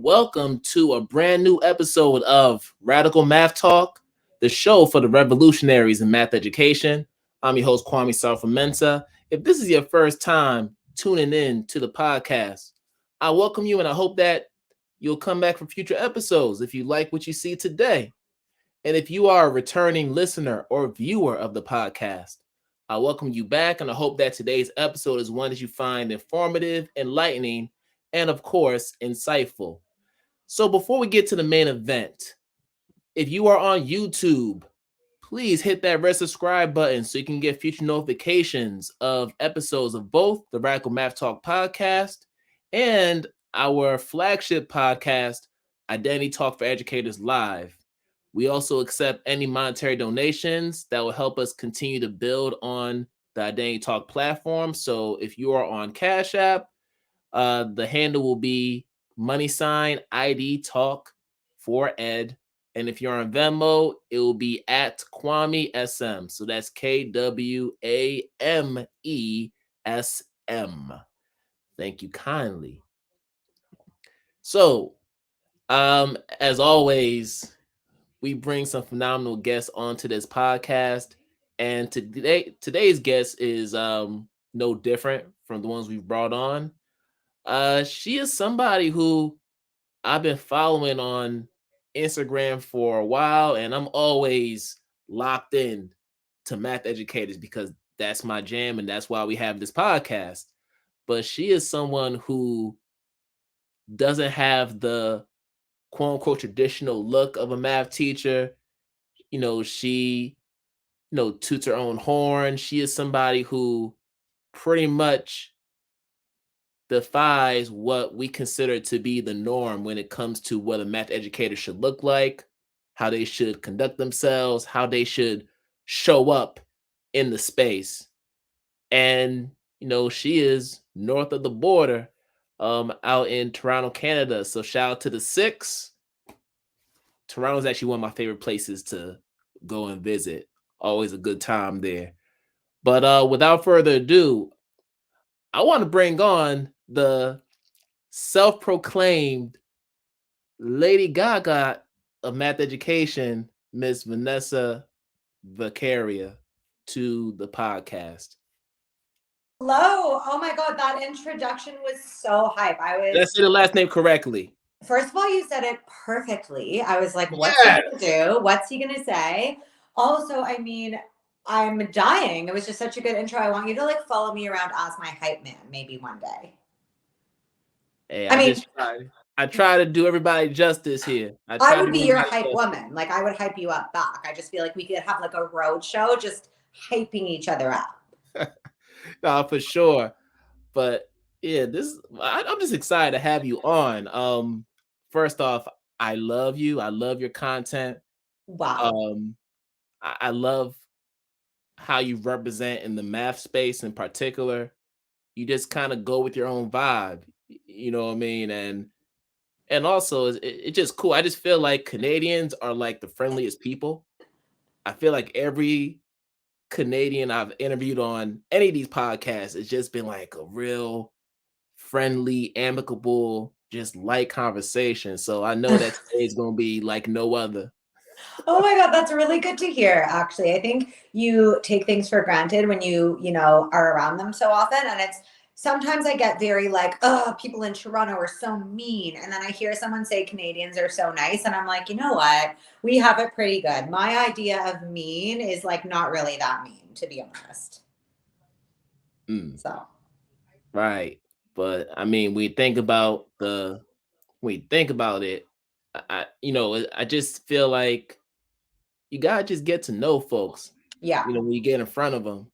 welcome to a brand new episode of Radical Math Talk, the show for the revolutionaries in math education. I'm your host, Kwame Sarfo-Mensah. If this is your first time tuning in to the podcast, I welcome you and I hope that you'll come back for future episodes if you like what you see today. And if you are a returning listener or viewer of the podcast, I welcome you back and I hope that today's episode is one that you find informative, enlightening, and of course, insightful. So before we get to the main event, if you are on YouTube, please hit that red subscribe button so you can get future notifications of episodes of both the Radical Math Talk podcast and our flagship podcast, Identity Talk for Educators Live. We also accept any monetary donations that will help us continue to build on the Identity Talk platform. So if you are on Cash App, the handle will be $ID Talk for Ed. And if you're on Venmo, it will be at Kwame SM. So that's KWAMESM. Thank you kindly. So, as always, we bring some phenomenal guests onto this podcast. And today's guest is no different from the ones we've brought on. She is somebody who I've been following on Instagram for a while, and I'm always locked in to math educators because that's my jam, and that's why we have this podcast. But she is someone who doesn't have the quote unquote traditional look of a math teacher. She toots her own horn. She is somebody who pretty much defies what we consider to be the norm when it comes to what a math educator should look like, how they should conduct themselves, how they should show up in the space. And, she is north of the border, out in Toronto, Canada. So shout out to the Six. Toronto is actually one of my favorite places to go and visit. Always a good time there. But without further ado, I want to bring on the self-proclaimed Lady Gaga of math education, Miss Vanessa Vakharia, to the podcast. Hello. Oh my God, that introduction was so hype. Did I say the last name correctly? First of all, you said it perfectly. I was like, what's he gonna do? What's he gonna say? Also, I'm dying. It was just such a good intro. I want you to follow me around as my hype man, maybe one day. Hey, I try to do everybody justice here. I would be your hype woman. I would hype you up back. I just feel like we could have a road show just hyping each other up. No, for sure. But yeah, I'm just excited to have you on. First off, I love you. I love your content. Wow. I love how you represent in the math space in particular. You just kind of go with your own vibe. You know what I mean? And also it's just cool. I just feel like Canadians are the friendliest people. I feel like every Canadian I've interviewed on any of these podcasts has just been a real friendly, amicable, just light conversation. So I know that today's gonna be like no other. Oh my God, that's really good to hear, actually. I think you take things for granted when you are around them so often. And sometimes I get very people in Toronto are so mean. And then I hear someone say Canadians are so nice. And I'm like, you know what? We have it pretty good. My idea of mean is not really that mean, to be honest. So. Right. But we think about it, I just feel like you gotta just get to know folks. Yeah. When you get in front of them,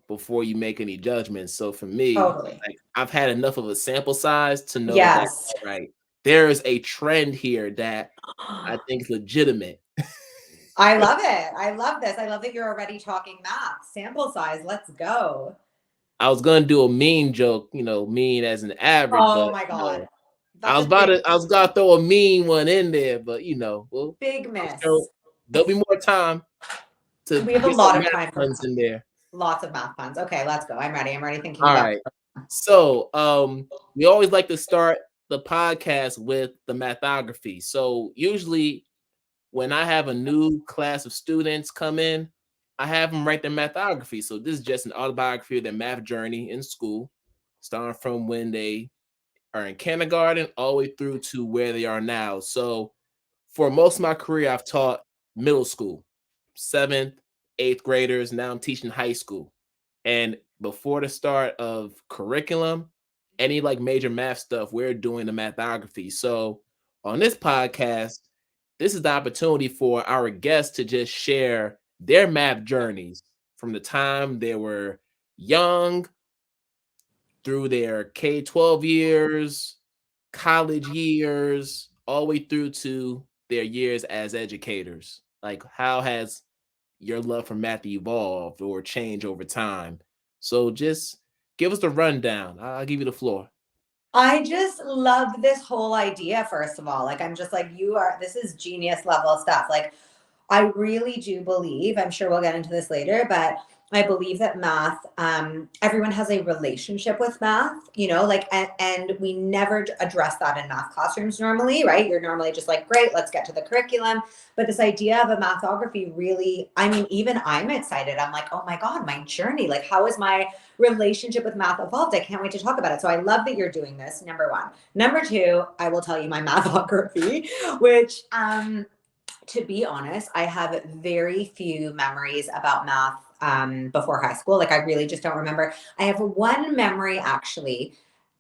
before you make any judgments. So for me, totally. I've had enough of a sample size to know yes. that right there is a trend here that I think is legitimate. I love it. I love this. I love that you're already talking math. Sample size. Let's go. I was gonna do a mean joke, mean as an average. Oh my God. I was gonna throw a mean one in there, but well, big miss. There'll be more time to. We have a lot of time puns in there. Lots of math puns. Okay, let's go. I'm ready. Thinking. All right. So, we always like to start the podcast with the mathography. So usually when I have a new class of students come in, I have them write their mathography. So this is just an autobiography of their math journey in school, starting from when they are in kindergarten all the way through to where they are now. So for most of my career, I've taught middle school, seventh, eighth graders. Now I'm teaching high school. And before the start of curriculum, any like major math stuff, we're doing the mathography. So on this podcast, this is the opportunity for our guests to just share their math journeys from the time they were young through their K-12 years, college years, all the way through to their years as educators. Like, how has your love for math evolved or changed over time? So just give us the rundown. I'll give you the floor. I just love this whole idea, first of all. Like, I'm just like, this is genius level stuff. Like, I really do believe, I'm sure we'll get into this later, but I believe that math, everyone has a relationship with math, like, and we never address that in math classrooms normally, right? You're normally just like, great, let's get to the curriculum. But this idea of a mathography really, I mean, even I'm excited. I'm like, oh my God, my journey. Like, how has my relationship with math evolved? I can't wait to talk about it. So I love that you're doing this, number one. Number two, I will tell you my mathography, which, to be honest, I have very few memories about math before high school. Like, I really just don't remember. I have one memory actually.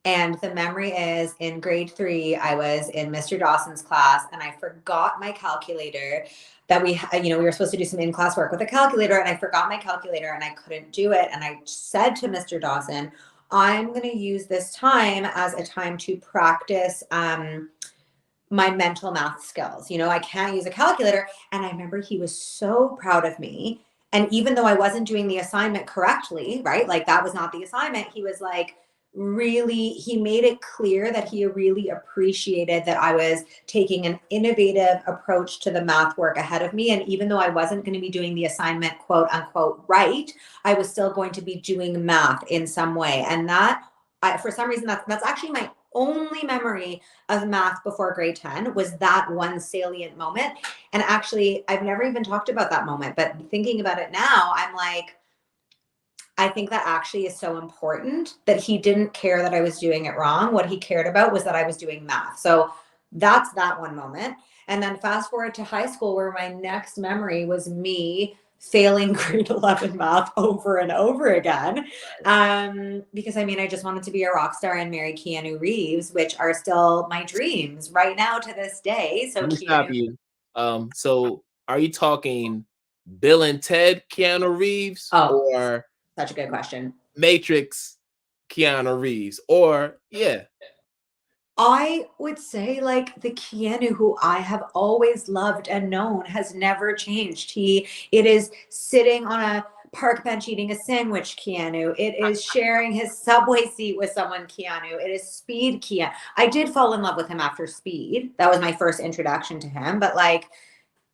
And the memory is in grade 3, I was in Mr. Dawson's class and I forgot my calculator that we were supposed to do some in-class work with a calculator, and I forgot my calculator and I couldn't do it. And I said to Mr. Dawson, I'm going to use this time as a time to practice my mental math skills. I can't use a calculator. And I remember he was so proud of me. And even though I wasn't doing the assignment correctly, right? Like, that was not the assignment. He was like, he made it clear that he really appreciated that I was taking an innovative approach to the math work ahead of me. And even though I wasn't going to be doing the assignment, quote unquote, right, I was still going to be doing math in some way. And that, for some reason, that's actually my only memory of math before grade 10 was that one salient moment. And actually, I've never even talked about that moment, but thinking about it now, I'm like, I think that actually is so important that he didn't care that I was doing it wrong. What he cared about was that I was doing math. So that's that one moment. And then fast forward to high school, where my next memory was me failing grade 11 math over and over again. Because I just wanted to be a rock star and marry Keanu Reeves, which are still my dreams right now to this day. So Let me stop you. So are you talking Bill and Ted Keanu Reeves, or such a good question, Matrix Keanu Reeves? Or I would say like the Keanu who I have always loved and known has never changed. It is sitting on a park bench eating a sandwich Keanu. It is sharing his subway seat with someone Keanu. It is Speed Keanu. I did fall in love with him after Speed. That was my first introduction to him. But like,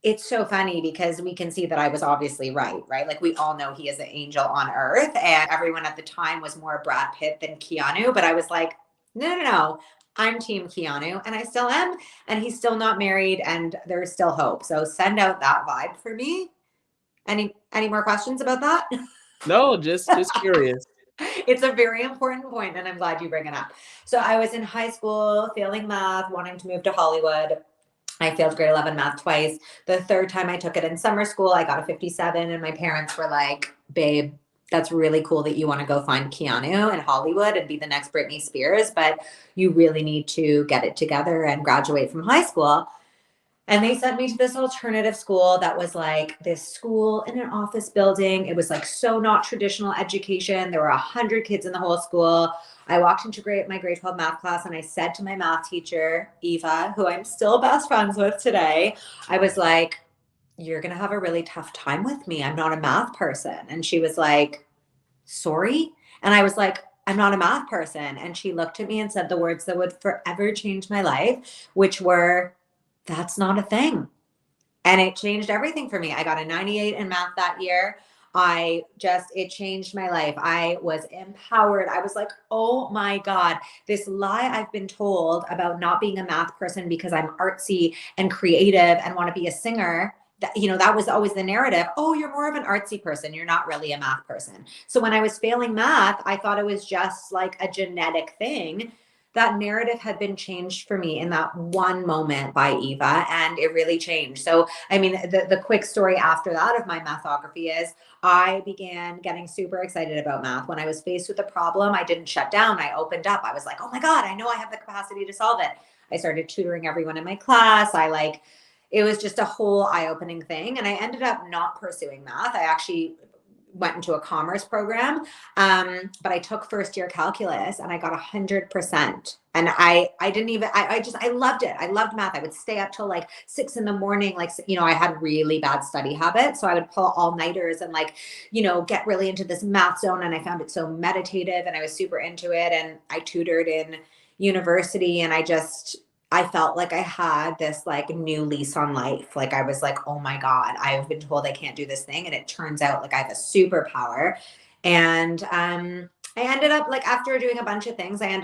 it's so funny because we can see that I was obviously right? Like, we all know he is an angel on earth, and everyone at the time was more Brad Pitt than Keanu. But I was like, no. I'm team Keanu, and I still am, and he's still not married, and there's still hope. So send out that vibe for me. Any more questions about that? No, just curious. It's a very important point, and I'm glad you bring it up. So I was in high school, failing math, wanting to move to Hollywood. I failed grade 11 math twice. The third time I took it in summer school, I got a 57, and my parents were like, babe, that's really cool that you want to go find Keanu in Hollywood and be the next Britney Spears, but you really need to get it together and graduate from high school. And they sent me to this alternative school that was like this school in an office building. It was like so not traditional education. There were 100 kids in the whole school. I walked into my grade 12 math class, and I said to my math teacher, Eva, who I'm still best friends with today, I was like, you're going to have a really tough time with me. I'm not a math person. And she was like, sorry? And I was like, I'm not a math person. And she looked at me and said the words that would forever change my life, which were, that's not a thing. And it changed everything for me. I got a 98 in math that year. It changed my life. I was empowered. I was like, oh my God, this lie I've been told about not being a math person because I'm artsy and creative and want to be a singer. That was always the narrative. Oh, you're more of an artsy person. You're not really a math person. So when I was failing math, I thought it was just like a genetic thing. That narrative had been changed for me in that one moment by Eva, and it really changed. So, I mean, the quick story after that of my mathography is I began getting super excited about math. When I was faced with a problem, I didn't shut down. I opened up. I was like, oh my God, I know I have the capacity to solve it. I started tutoring everyone in my class. It was just a whole eye-opening thing. And I ended up not pursuing math. I actually went into a commerce program. But I took first year calculus and I got 100%. And I loved it. I loved math. I would stay up till like 6 a.m. I had really bad study habits. So I would pull all-nighters and get really into this math zone. And I found it so meditative and I was super into it. And I tutored in university and I felt like I had this like new lease on life. Like I was like, oh my God, I've been told I can't do this thing. And it turns out like I have a superpower. And I ended up like after doing a bunch of things, I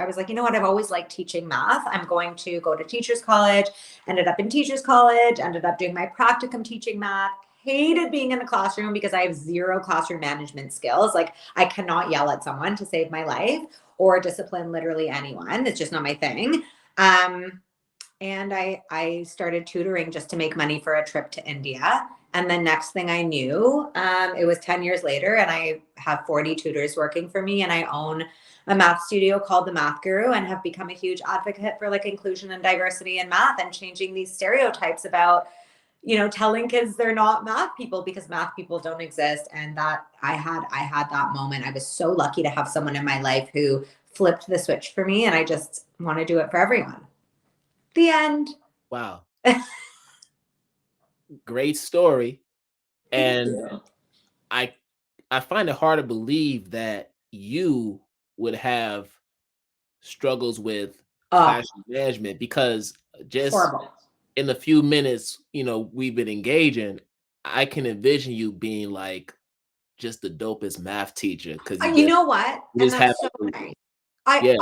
was like, you know what? I've always liked teaching math. I'm going to go to teachers college, ended up in teachers college, ended up doing my practicum teaching math. Hated being in the classroom because I have zero classroom management skills. Like I cannot yell at someone to save my life or discipline literally anyone. It's just not my thing. And I started tutoring just to make money for a trip to India. And the next thing I knew, it was 10 years later and I have 40 tutors working for me and I own a math studio called The Math Guru and have become a huge advocate for like inclusion and diversity in math and changing these stereotypes about, telling kids they're not math people because math people don't exist. And that I had that moment. I was so lucky to have someone in my life who flipped the switch for me and I just want to do it for everyone. The end. Wow. Great story. And I find it hard to believe that you would have struggles with classroom management because just horrible. In the few minutes, we've been engaging, I can envision you being like just the dopest math teacher. Because you know what? And that's so nice. Yeah.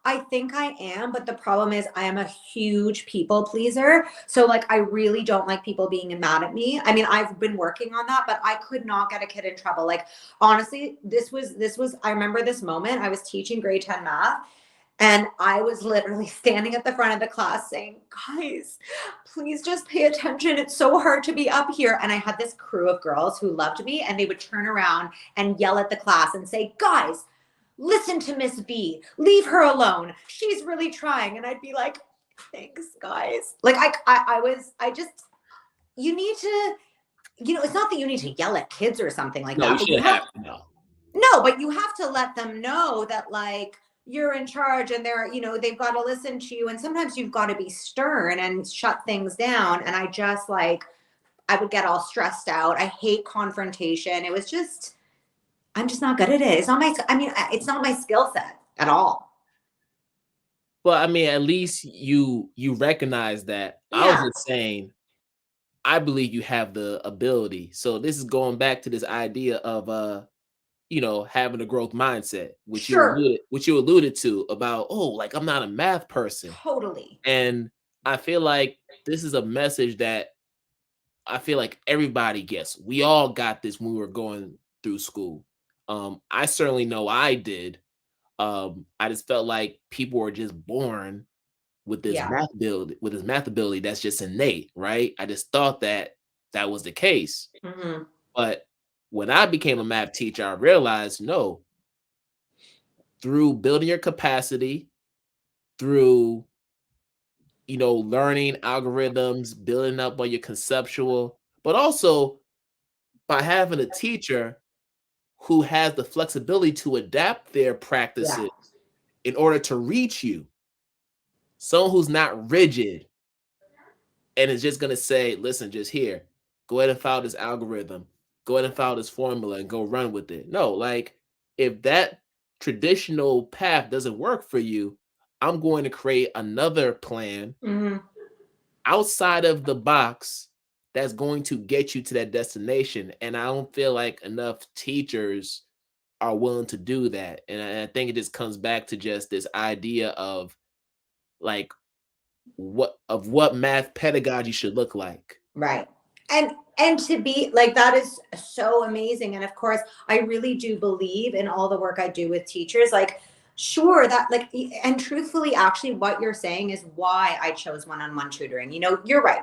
I think I am, but the problem is I am a huge people pleaser. So like, I really don't like people being mad at me. I mean, I've been working on that, but I could not get a kid in trouble. Like, honestly, I remember this moment. I was teaching grade 10 math and I was literally standing at the front of the class saying, guys, please just pay attention. It's so hard to be up here. And I had this crew of girls who loved me and they would turn around and yell at the class and say, guys, listen to Miss B, leave her alone. She's really trying. And I'd be like, thanks, guys. Like you need to, it's not that you need to yell at kids or something like that. You shouldn't have to know. No, but you have to let them know that like you're in charge and they've got to listen to you. And sometimes you've got to be stern and shut things down. And I would get all stressed out. I hate confrontation. I'm just not good at it. It's not my skill set at all. Well, I mean, at least you recognize that. Yeah. I was just saying, I believe you have the ability. So this is going back to this idea of having a growth mindset, which you alluded to about, like I'm not a math person. Totally. And I feel like this is a message that I feel like everybody gets. We all got this when we were going through school. I certainly know I did. I just felt like people were just born with this math ability that's just innate, right? I just thought that was the case. Mm-hmm. But when I became a math teacher, I realized no. Through building your capacity, through learning algorithms, building up on your conceptual, but also by having a teacher who has the flexibility to adapt their practices in order to reach you. Someone who's not rigid and is just going to say, listen, just here, go ahead and follow this algorithm, go ahead and follow this formula and go run with it. No, like if that traditional path doesn't work for you, I'm going to create another plan outside of the box that's going to get you to that destination. And I don't feel like enough teachers are willing to do that. And I think it just comes back to just this idea of like what math pedagogy should look like. Right. And to be like, that is so amazing. And of course, I really do believe in all the work I do with teachers. Like, sure, that like, and truthfully, actually, what you're saying is why I chose one-on-one tutoring. You know, you're right.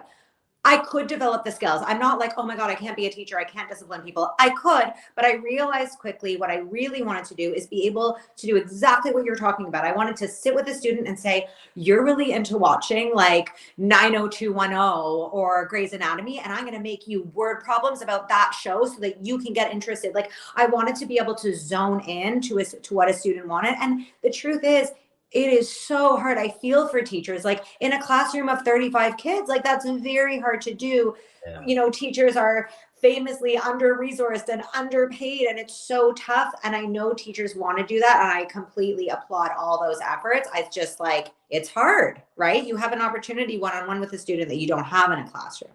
I could develop the skills. I'm not like, oh my God, I can't be a teacher. I can't discipline people. I could, but I realized quickly what I really wanted to do is be able to do exactly what you're talking about. I wanted to sit with a student and say, you're really into watching like 90210 or Grey's Anatomy, and I'm going to make you word problems about that show so that you can get interested. Like, I wanted to be able to zone in to what a student wanted. And the truth is, it is so hard. I feel for teachers, like in a classroom of 35 kids, like that's very hard to do. Yeah. You know, teachers are famously under-resourced and underpaid, and it's so tough. And I know teachers want to do that, and I completely applaud all those efforts. It's just like, it's hard, right? You have an opportunity one-on-one with a student that you don't have in a classroom.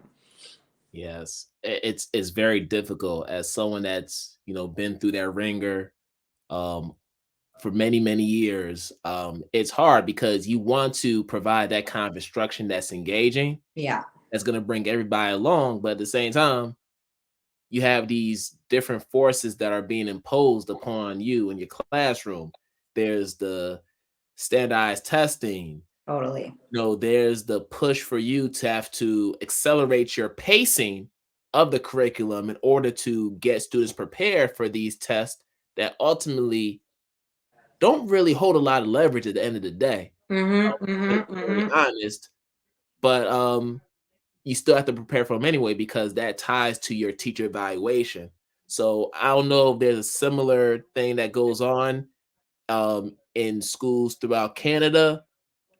Yes, it's very difficult as someone that's, you know, been through that ringer for many years. It's hard because you want to provide that kind of instruction that's engaging, Yeah. that's going to bring everybody along, but at the same time, you have these different forces that are being imposed upon you in your classroom. There's the standardized testing. Totally. You know, there's the push for you to have to accelerate your pacing of the curriculum in order to get students prepared for these tests that ultimately don't really hold a lot of leverage at the end of the day. Mm-hmm, To mm-hmm, be very mm-hmm. honest, but you still have to prepare for them anyway because that ties to your teacher evaluation. So I don't know if there's a similar thing that goes on in schools throughout Canada,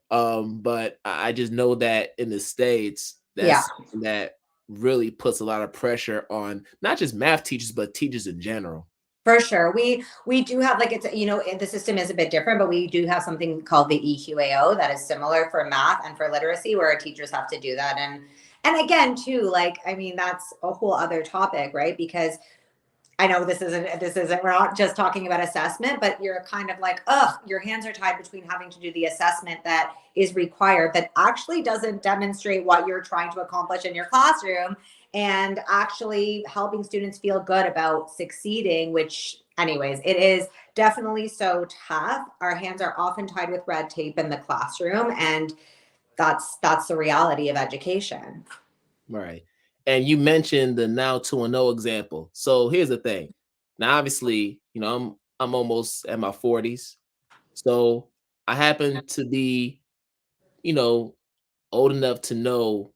but I just know that in the States, Yeah. that's something that really puts a lot of pressure on not just math teachers, but teachers in general. For sure. We do have like, it's, you know, the system is a bit different, but we do have something called the EQAO that is similar for math and for literacy, where our teachers have to do that. And again, too, like, I mean, that's a whole other topic, right? Because I know we're not just talking about assessment, but you're kind of like, ugh, your hands are tied between having to do the assessment that is required that actually doesn't demonstrate what you're trying to accomplish in your classroom, and actually helping students feel good about succeeding, which anyways, it is definitely so tough. Our hands are often tied with red tape in the classroom, and that's the reality of education. Right. And you mentioned the now 2-0 example. So here's the thing. Now, obviously, you know, I'm almost at my 40s. So I happen to be, you know, old enough to know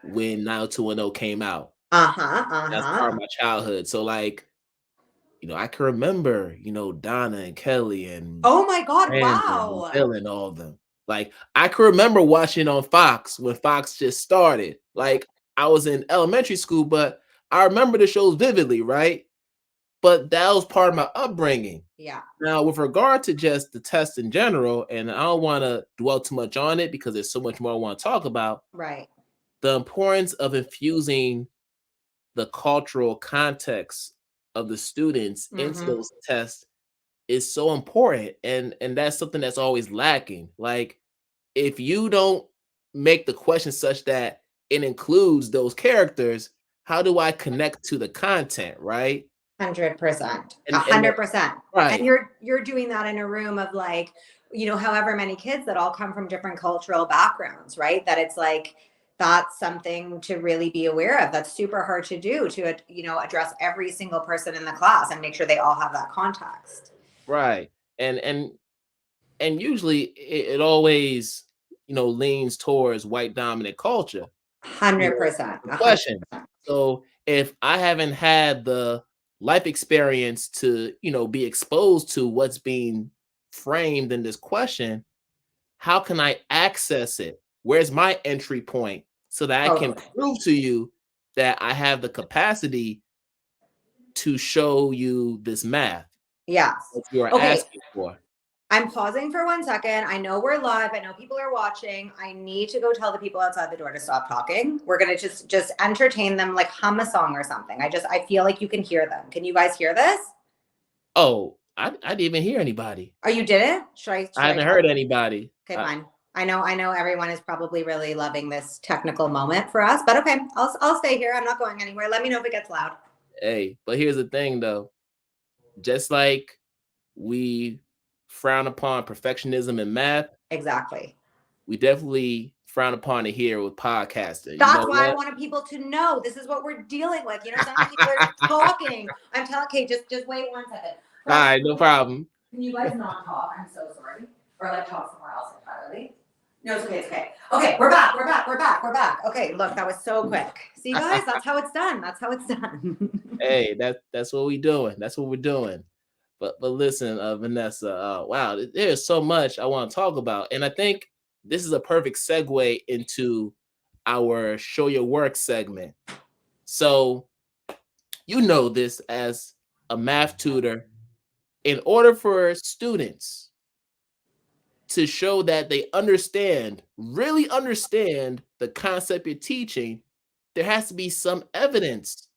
when now 2-0 came out. Uh-huh. That's part Uh-huh. of my childhood. So like, you know, I can remember, you know, Donna and Kelly and Oh my God, Brandon and wow. Bill and all of them. Like, I can remember watching on Fox when Fox just started. Like, I was in elementary school, but I remember the shows vividly, right? But that was part of my upbringing. Yeah. Now, with regard to just the test in general, and I don't want to dwell too much on it because there's so much more I want to talk about, Right. the importance of infusing the cultural context of the students into Mm-hmm. those tests is so important. And that's something that's always lacking. Like, if you don't make the question such that it includes those characters, how do I connect to the content, right? 100%. And 100%. And right, you're doing that in a room of like, you know, however many kids that all come from different cultural backgrounds, right? That it's like, that's something to really be aware of. That's super hard to do, to, you know, address every single person in the class and make sure they all have that context. right. And usually it always, you know, leans towards white dominant culture. You know, 100%. the question. 100%. So if I haven't had the life experience to, you know, be exposed to what's being framed in this question, how can I access it? Where's my entry point so that I can Totally. prove to you that I have the capacity to show you this math Yes. that you are Okay. asking for? I'm pausing for 1 second. I know we're live. I know people are watching. I need to go tell the people outside the door to stop talking. We're gonna just entertain them, like hum a song or something. I feel like you can hear them. Can you guys hear this? Oh, I didn't even hear anybody. Oh, you didn't? Should I I haven't tell heard them? anybody. Okay, fine. I know everyone is probably really loving this technical moment for us, but okay, I'll stay here. I'm not going anywhere. Let me know if it gets loud. Hey, but here's the thing though. Just like we frown upon perfectionism in math, Exactly. we definitely frown upon it here with podcasting. That's You know why I what? wanted people to know this is what we're dealing with. You know, sometimes people are talking. I'm telling. Okay, just wait 1 second. All right, no problem. Can you guys not talk? I'm so sorry. Or like talk somewhere else entirely. No, it's okay. It's okay. Okay, we're back. Okay, look, that was so quick. See, guys, that's how it's done. Hey, that's what we doing. That's what we're doing. But listen, Vanessa, wow, there's so much I want to talk about, and I think this is a perfect segue into our show your work segment. So, you know this as a math tutor, in order for students to show that they really understand the concept you're teaching, there has to be some evidence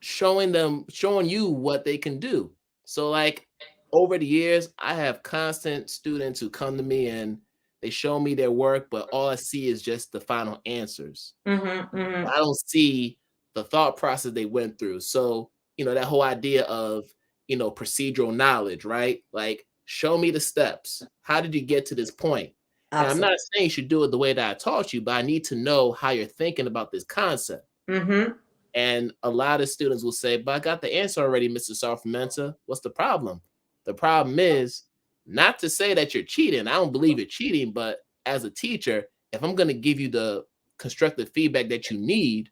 showing you what they can do. So like over the years, I have constant students who come to me and they show me their work, but all I see is just the final answers. I don't see the thought process they went through. So, that whole idea of, procedural knowledge, right? Like, show me the steps. How did you get to this point? And I'm not saying you should do it the way that I taught you, but I need to know how you're thinking about this concept. And a lot of students will say, but I got the answer already, Mr. Sarfo-Mensah. What's the problem? The problem is not to say that you're cheating. I don't believe you're cheating, but as a teacher, if I'm going to give you the constructive feedback that you need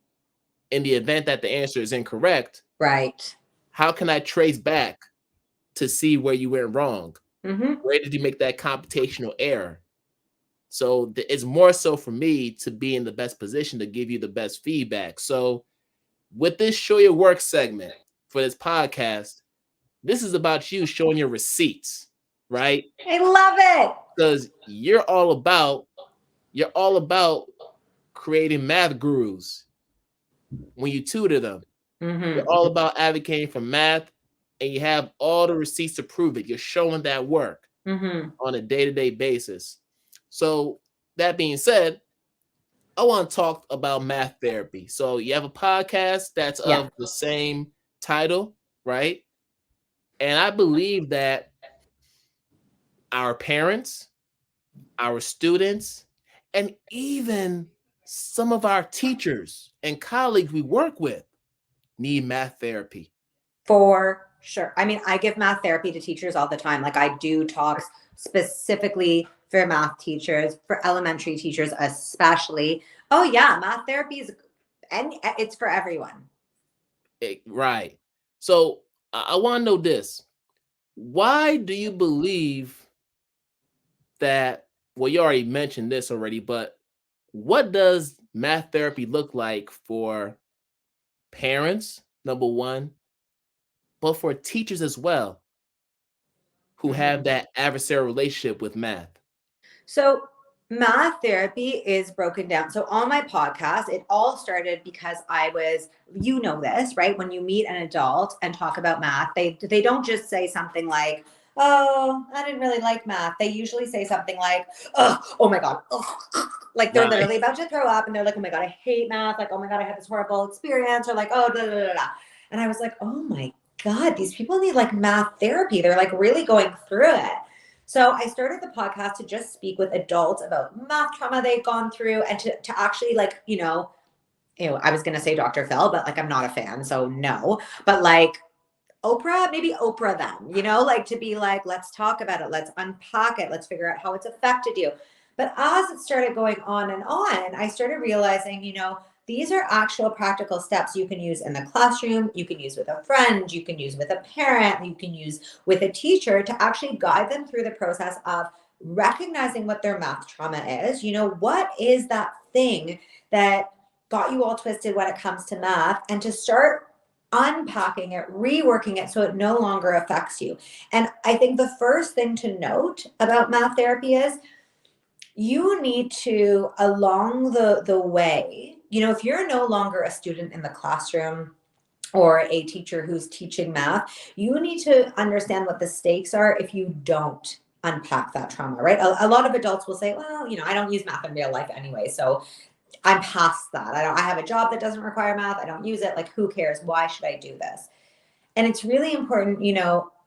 in the event that the answer is incorrect, Right. how can I trace back to see where you went wrong? Where did you make that computational error? So it's more so for me to be in the best position to give you the best feedback. So with this show your work segment for this podcast, this is about you showing your receipts, right? I love it. Because you're all about creating math gurus when you tutor them. You're all about advocating for math, and you have all the receipts to prove it. You're showing that work on a day-to-day basis. So that being said, I want to talk about math therapy. So you have a podcast that's of the same title, right? And I believe that our parents, our students, and even some of our teachers and colleagues we work with need math therapy. For sure. I mean, I give math therapy to teachers all the time. Like I do talks specifically for math teachers, for elementary teachers especially. Oh yeah, math therapy is, and it's for everyone. Right. So I want to know this. Why do you believe that, well, you already mentioned this already, but what does math therapy look like for parents, number one, but for teachers as well, who have that adversarial relationship with math? So math therapy is broken down. So on my podcast, it all started because I was, you know this, right? When you meet an adult and talk about math, they don't just say something like, oh, I didn't really like math. They usually say something like, oh my God. Like they're literally about to throw up and they're like, oh my God, I hate math. Like, oh my God, I had this horrible experience, or like, oh, blah, blah, blah, blah. And I was like, oh my God, these people need like math therapy. They're like really going through it. So I started the podcast to just speak with adults about math trauma they've gone through, and to actually like, I was going to say Dr. Phil, but like, I'm not a fan. So no, but like Oprah, maybe Oprah them, like to be like, let's talk about it. Let's unpack it. Let's figure out how it's affected you. But as it started going on and on, I started realizing, these are actual practical steps you can use in the classroom, you can use with a friend, you can use with a parent, you can use with a teacher to actually guide them through the process of recognizing what their math trauma is. What is that thing that got you all twisted when it comes to math, and to start unpacking it, reworking it so it no longer affects you. And I think the first thing to note about math therapy is you need to, along the way, if you're no longer a student in the classroom or a teacher who's teaching math, you need to understand what the stakes are if you don't unpack that trauma, right? A lot of adults will say, well, I don't use math in real life anyway, so I'm past that. I have a job that doesn't require math. I don't use it. Like, who cares? Why should I do this? And it's really important,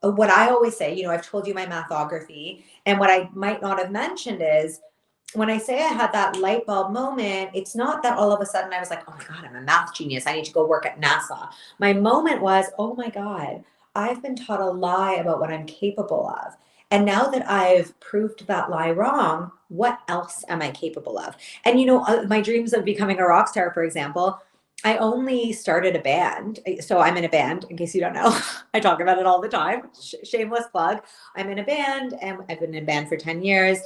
what I always say, I've told you my mathography, and what I might not have mentioned is when I say I had that light bulb moment, it's not that all of a sudden I was like, oh my God, I'm a math genius. I need to go work at NASA. My moment was, oh my God, I've been taught a lie about what I'm capable of. And now that I've proved that lie wrong, what else am I capable of? And, my dreams of becoming a rock star, for example, I only started a band. So I'm in a band, in case you don't know. I talk about it all the time. Shameless plug. I'm in a band, and I've been in a band for 10 years.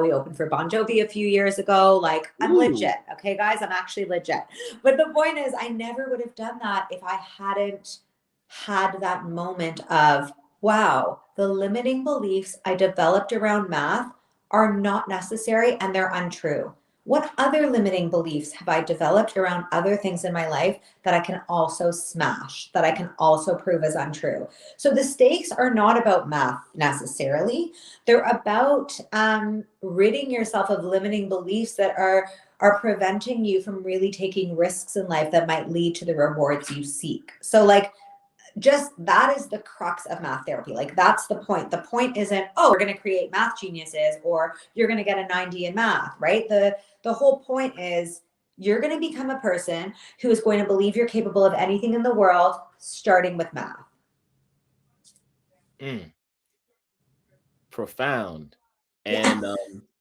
We opened for Bon Jovi a few years ago. Like, I'm legit. Okay, guys, I'm actually legit. But the point is, I never would have done that if I hadn't had that moment of, wow, the limiting beliefs I developed around math are not necessary and they're untrue. What other limiting beliefs have I developed around other things in my life that I can also smash, that I can also prove as untrue? So the stakes are not about math necessarily. They're about ridding yourself of limiting beliefs that are preventing you from really taking risks in life that might lead to the rewards you seek. So like, just that is the crux of math therapy. Like, that's the point. The point isn't, oh, we're going to create math geniuses or you're going to get a 90 in math, right? The whole point is you're going to become a person who is going to believe you're capable of anything in the world, starting with math. Profound. And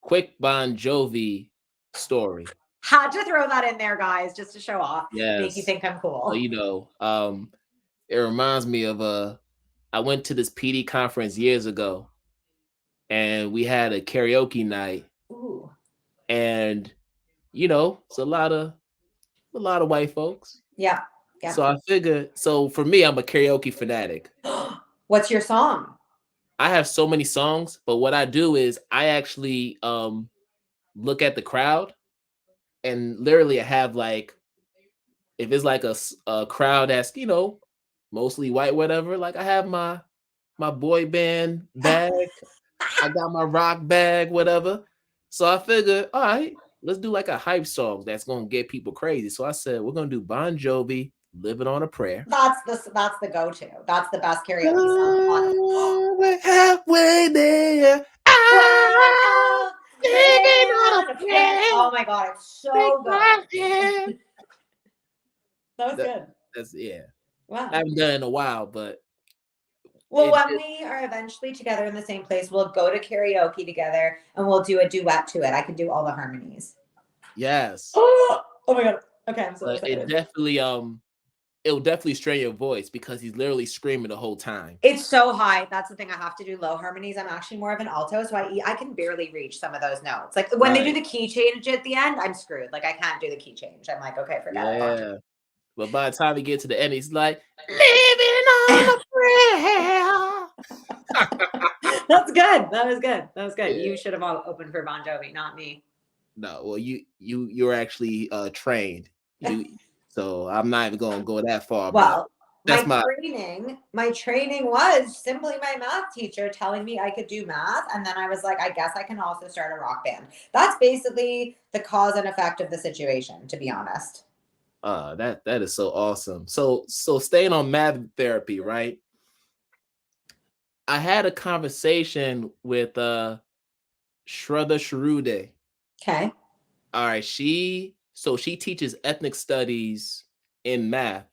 quick Bon Jovi story. Had to throw that in there, guys, just to show off. Yes. Make you think I'm cool. So, it reminds me of I went to this PD conference years ago, and we had a karaoke night. Ooh. And it's a lot of white folks. Yeah. So I figured, so for me, I'm a karaoke fanatic. What's your song? I have so many songs, but what I do is I actually look at the crowd, and literally I have like, if it's like a crowd that's mostly white, whatever, like I have my boy band bag, I got my rock bag, whatever. So I figured, all right, let's do like a hype song that's gonna get people crazy. So I said, we're gonna do Bon Jovi, "Living on a Prayer." That's the go-to. That's the best karaoke song. We're halfway there. Living on a prayer. Oh my God, it's so good. That was good. That's Wow. I haven't done it in a while, but well, when we are eventually together in the same place, we'll go to karaoke together and we'll do a duet to it. I can do all the harmonies. Yes. Oh my God. Okay, I'm so excited. It'll definitely strain your voice because he's literally screaming the whole time. It's so high. That's the thing. I have to do low harmonies. I'm actually more of an alto, so I can barely reach some of those notes. Like when they do the key change at the end, I'm screwed. Like I can't do the key change. I'm like, okay, forget it. Yeah. But by the time we get to the end, he's like, living on a prayer. That's good. That was good. That was good. Yeah. You should have opened for Bon Jovi, not me. No, well, you're actually trained. So I'm not even going to go that far. Well, but my training was simply my math teacher telling me I could do math. And then I was like, I guess I can also start a rock band. That's basically the cause and effect of the situation, to be honest. That is so awesome. So staying on math therapy, right? I had a conversation with Shraddha Sharude. Okay. All right. She teaches ethnic studies in math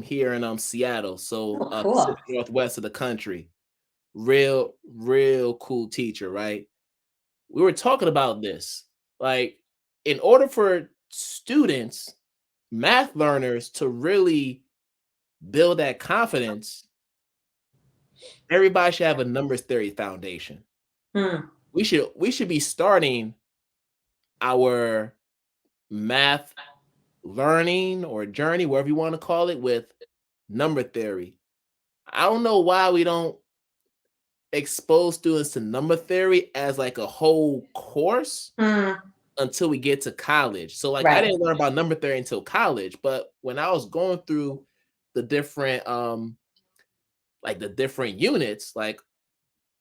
here in Seattle. So cool. Pacific Northwest of the country. Real cool teacher, right? We were talking about this. Like, in order for students, math learners, to really build that confidence, everybody should have a numbers theory foundation. We should be starting our math learning or journey, whatever you want to call it, with number theory. I don't know why we don't expose students to number theory as like a whole course until we get to college. So like I didn't learn about number theory until college, but when I was going through the different units, like,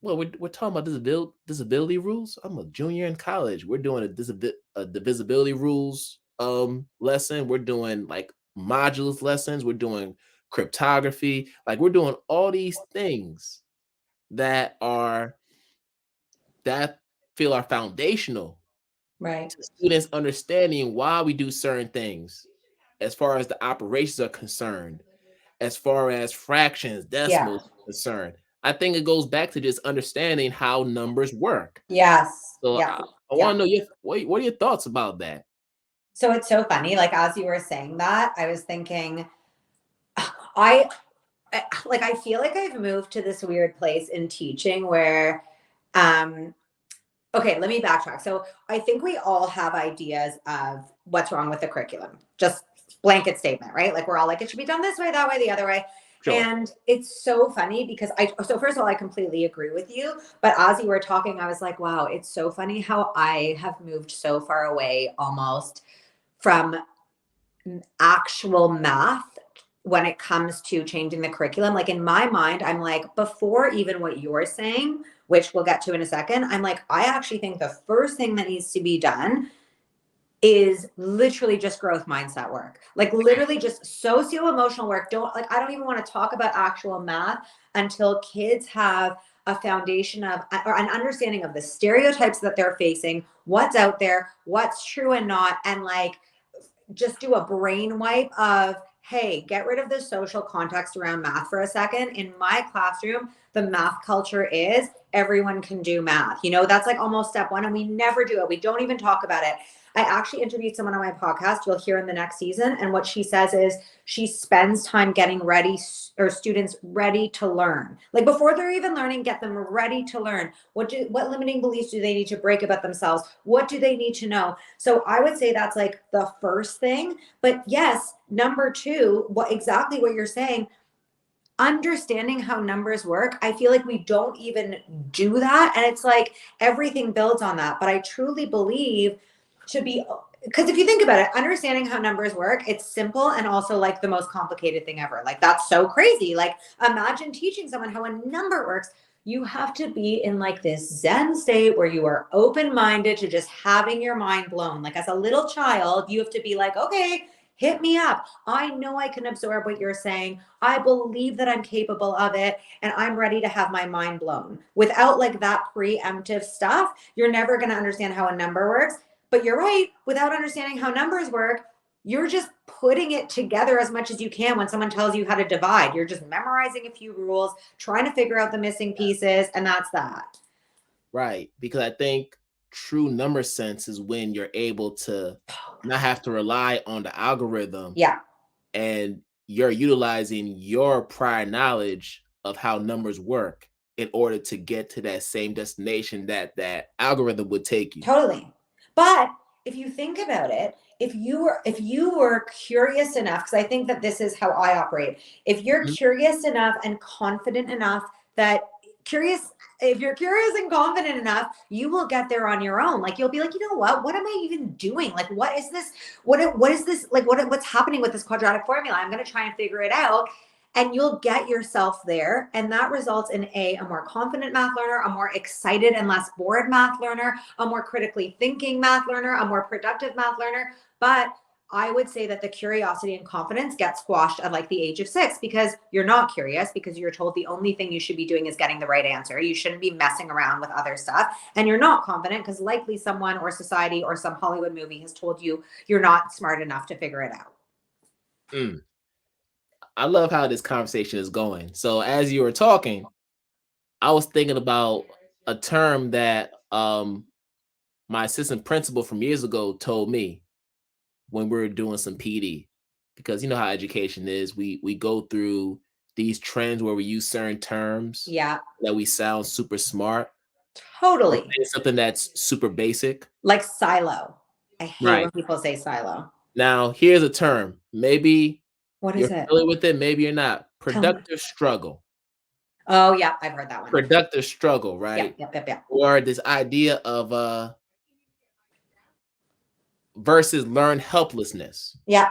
well, we're talking about disability rules. I'm a junior in college. We're doing a divisibility rules lesson. We're doing like modules lessons. We're doing cryptography. Like we're doing all these things that feel are foundational to students understanding why we do certain things as far as the operations are concerned, as far as fractions, decimals are concerned. I think it goes back to just understanding how numbers work. Yes. So I want to know what are your thoughts about that? So it's so funny. Like, as you were saying that, I was thinking, I feel like I've moved to this weird place in teaching where, okay, let me backtrack. So I think we all have ideas of what's wrong with the curriculum. Just blanket statement, right? Like we're all like, it should be done this way, that way, the other way. Sure. And it's so funny because so first of all, I completely agree with you. But as you were talking, I was like, wow, it's so funny how I have moved so far away almost from actual math when it comes to changing the curriculum. Like in my mind, I'm like, before even what you're saying, which we'll get to in a second, I'm like, I actually think the first thing that needs to be done is literally just growth mindset work. Like literally just socio-emotional work. I don't even want to talk about actual math until kids have a foundation of or an understanding of the stereotypes that they're facing, what's out there, what's true and not, and like just do a brain wipe of, hey, get rid of the social context around math for a second. In my classroom, the math culture is everyone can do math. You know, that's like almost step one, and we never do it. We don't even talk about it. I actually interviewed someone on my podcast you'll hear in the next season. And what she says is she spends time getting ready or students ready to learn. Like before they're even learning, get them ready to learn. What limiting beliefs do they need to break about themselves? What do they need to know? So I would say that's like the first thing. But yes, number two, what you're saying, understanding how numbers work. I feel like we don't even do that. And it's like everything builds on that. But I truly believe because if you think about it, understanding how numbers work, it's simple and also like the most complicated thing ever. Like that's so crazy. Like imagine teaching someone how a number works. You have to be in like this Zen state where you are open-minded to just having your mind blown. Like as a little child, you have to be like, okay, hit me up. I know I can absorb what you're saying. I believe that I'm capable of it, and I'm ready to have my mind blown. Without like that preemptive stuff, you're never going to understand how a number works. But you're right, without understanding how numbers work, you're just putting it together as much as you can when someone tells you how to divide. You're just memorizing a few rules, trying to figure out the missing pieces, and that's that. Right, because I think true number sense is when you're able to not have to rely on the algorithm. Yeah. And you're utilizing your prior knowledge of how numbers work in order to get to that same destination that algorithm would take you. Totally. But if you think about it, if you were curious enough, because I think that this is how I operate. If you're curious enough and confident enough if you're curious and confident enough, you will get there on your own. Like you'll be like, you know what am I even doing? Like, what is this? What is this? Like, what's happening with this quadratic formula? I'm going to try and figure it out. And you'll get yourself there. And that results in a more confident math learner, a more excited and less bored math learner, a more critically thinking math learner, a more productive math learner. But I would say that the curiosity and confidence get squashed at like the age of 6 because you're not curious, because you're told the only thing you should be doing is getting the right answer. You shouldn't be messing around with other stuff. And you're not confident because likely someone or society or some Hollywood movie has told you you're not smart enough to figure it out. I love how this conversation is going. So as you were talking, I was thinking about a term that my assistant principal from years ago told me when we were doing some PD, because you know how education is. We go through these trends where we use certain terms that we sound super smart. Totally. Something that's super basic. Like silo. I hate when people say silo. Now, here's a term. Maybe What You're is it? familiar with it? Maybe you're not. Tell me. Productive struggle. Oh, yeah, I've heard that one. Productive struggle, right? Yep. Or this idea of versus learned helplessness. Yeah.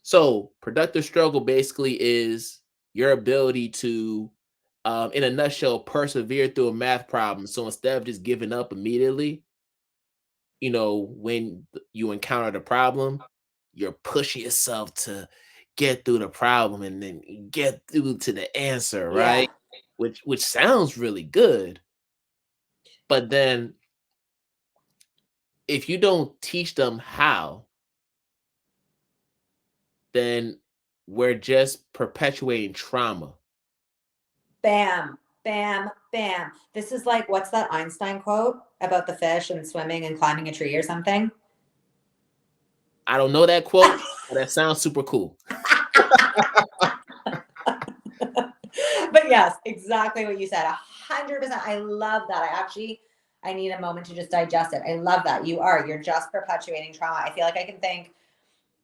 So productive struggle basically is your ability to, in a nutshell, persevere through a math problem. So instead of just giving up immediately, when you encounter the problem, you're pushing yourself to get through the problem and then get through to the answer, Yeah. right? Which sounds really good. But then if you don't teach them how, then we're just perpetuating trauma. Bam, bam, bam. This is like, what's that Einstein quote about the fish and swimming and climbing a tree or something? I don't know that quote, but that sounds super cool. But yes, exactly what you said. 100%. I love that. I need a moment to just digest it. I love that. You're just perpetuating trauma. I feel like I can think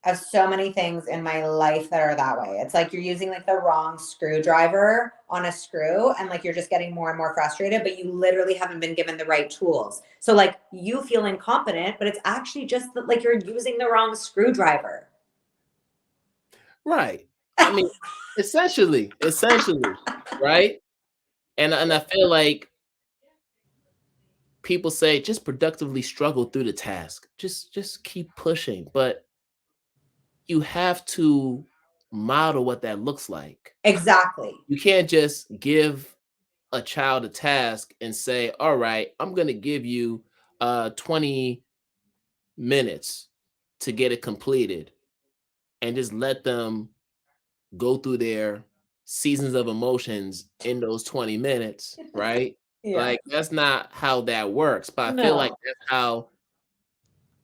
of so many things in my life that are that way. It's like you're using like the wrong screwdriver on a screw and like you're just getting more and more frustrated, but you literally haven't been given the right tools. So like you feel incompetent, but it's actually just that like you're using the wrong screwdriver. Right. I mean, essentially, right? And I feel like people say just productively struggle through the task. Just keep pushing, but you have to model what that looks like. Exactly. You can't just give a child a task and say, "All right, I'm going to give you 20 minutes to get it completed," and just let them go through their seasons of emotions in those 20 minutes, right? Yeah. Like that's not how that works. But I feel like No. that's how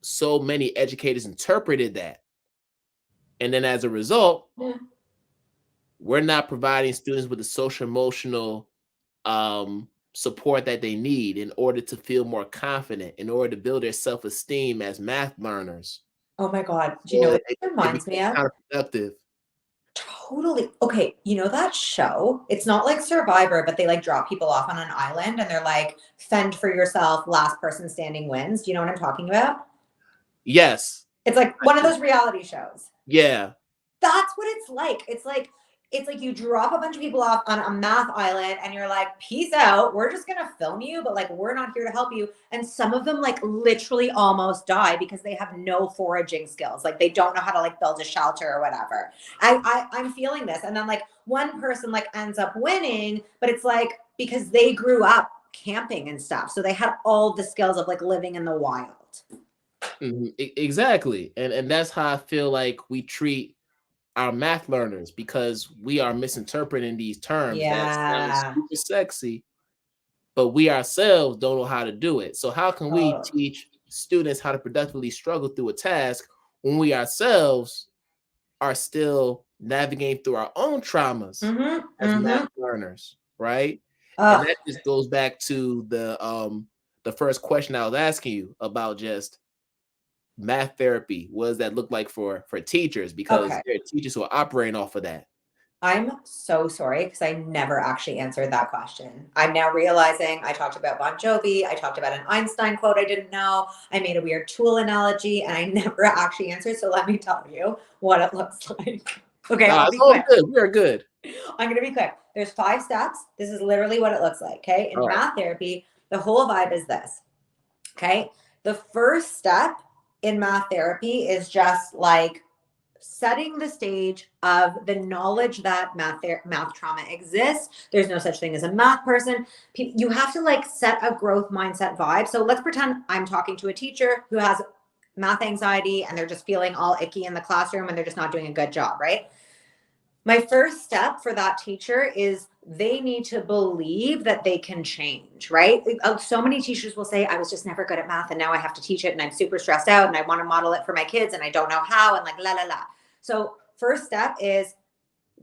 so many educators interpreted that. And then as a result, Yeah. we're not providing students with the social emotional support that they need in order to feel more confident, in order to build their self-esteem as math learners. Oh my God. Do you know So what it, this it reminds me becomes of? counterproductive. Totally. Okay, you know that show? It's not like Survivor, but they like drop people off on an island and they're like, fend for yourself, last person standing wins. Do you know what I'm talking about? Yes. It's like I one of do. those reality shows. Yeah. That's what it's like. It's like you drop a bunch of people off on a math island and you're like, peace out. We're just gonna film you, but like we're not here to help you. And some of them like literally almost die because they have no foraging skills. Like they don't know how to like build a shelter or whatever. I'm feeling this. And then like one person like ends up winning, but it's like because they grew up camping and stuff. So they had all the skills of like living in the wild. Exactly. And that's how I feel like we treat our math learners, because we are misinterpreting these terms that sound Yeah. super sexy, but we ourselves don't know how to do it. So how can we Totally. teach students how to productively struggle through a task when we ourselves are still navigating through our own traumas Mm-hmm. as math Mm-hmm. learners, right? And Ugh. that just goes back to the first question I was asking you about just math therapy. What does that look like for teachers? Because Okay. there are teachers who are operating off of that. I'm so sorry because I never actually answered that question. I'm now realizing I talked about Bon Jovi. I talked about an Einstein quote I didn't know. I made a weird tool analogy and I never actually answered. So let me tell you what it looks like. Okay, Nah, I'll it's be all quick. good. We are good. I'm going to be quick. There's 5 steps. This is literally what it looks like. Okay. In All right. math therapy, the whole vibe is this. Okay. The first step in math therapy is just like setting the stage of the knowledge that math trauma exists. There's no such thing as a math person. You have to like set a growth mindset vibe. So let's pretend I'm talking to a teacher who has math anxiety and they're just feeling all icky in the classroom and they're just not doing a good job, right? My first step for that teacher is they need to believe that they can change, right? So many teachers will say, I was just never good at math and now I have to teach it and I'm super stressed out and I want to model it for my kids and I don't know how and like la la la. So first step is,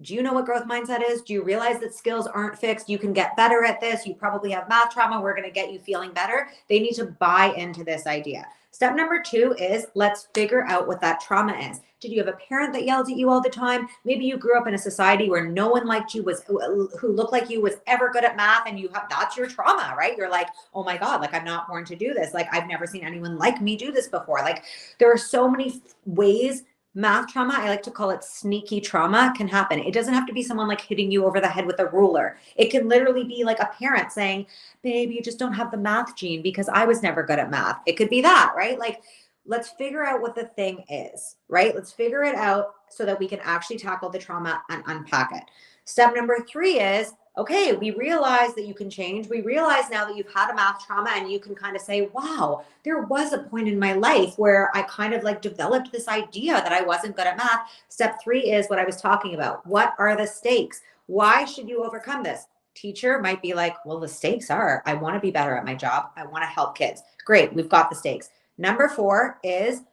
do you know what growth mindset is? Do you realize that skills aren't fixed? You can get better at this. You probably have math trauma. We're going to get you feeling better. They need to buy into this idea. Step number 2 is let's figure out what that trauma is. Did you have a parent that yelled at you all the time? Maybe you grew up in a society where no one liked you, who looked like you was ever good at math, and that's your trauma, right? You're like, oh my God, like I'm not born to do this. Like I've never seen anyone like me do this before. Like there are so many ways math trauma, I like to call it sneaky trauma, can happen. It doesn't have to be someone like hitting you over the head with a ruler. It can literally be like a parent saying, babe, you just don't have the math gene because I was never good at math. It could be that, right? Like, let's figure out what the thing is, right? Let's figure it out so that we can actually tackle the trauma and unpack it. Step number 3 is, okay, we realize that you can change. We realize now that you've had a math trauma and you can kind of say, wow, there was a point in my life where I kind of like developed this idea that I wasn't good at math. Step 3 is what I was talking about. What are the stakes? Why should you overcome this? Teacher might be like, well, the stakes are, I want to be better at my job. I want to help kids. Great, we've got the stakes. Number 4 is,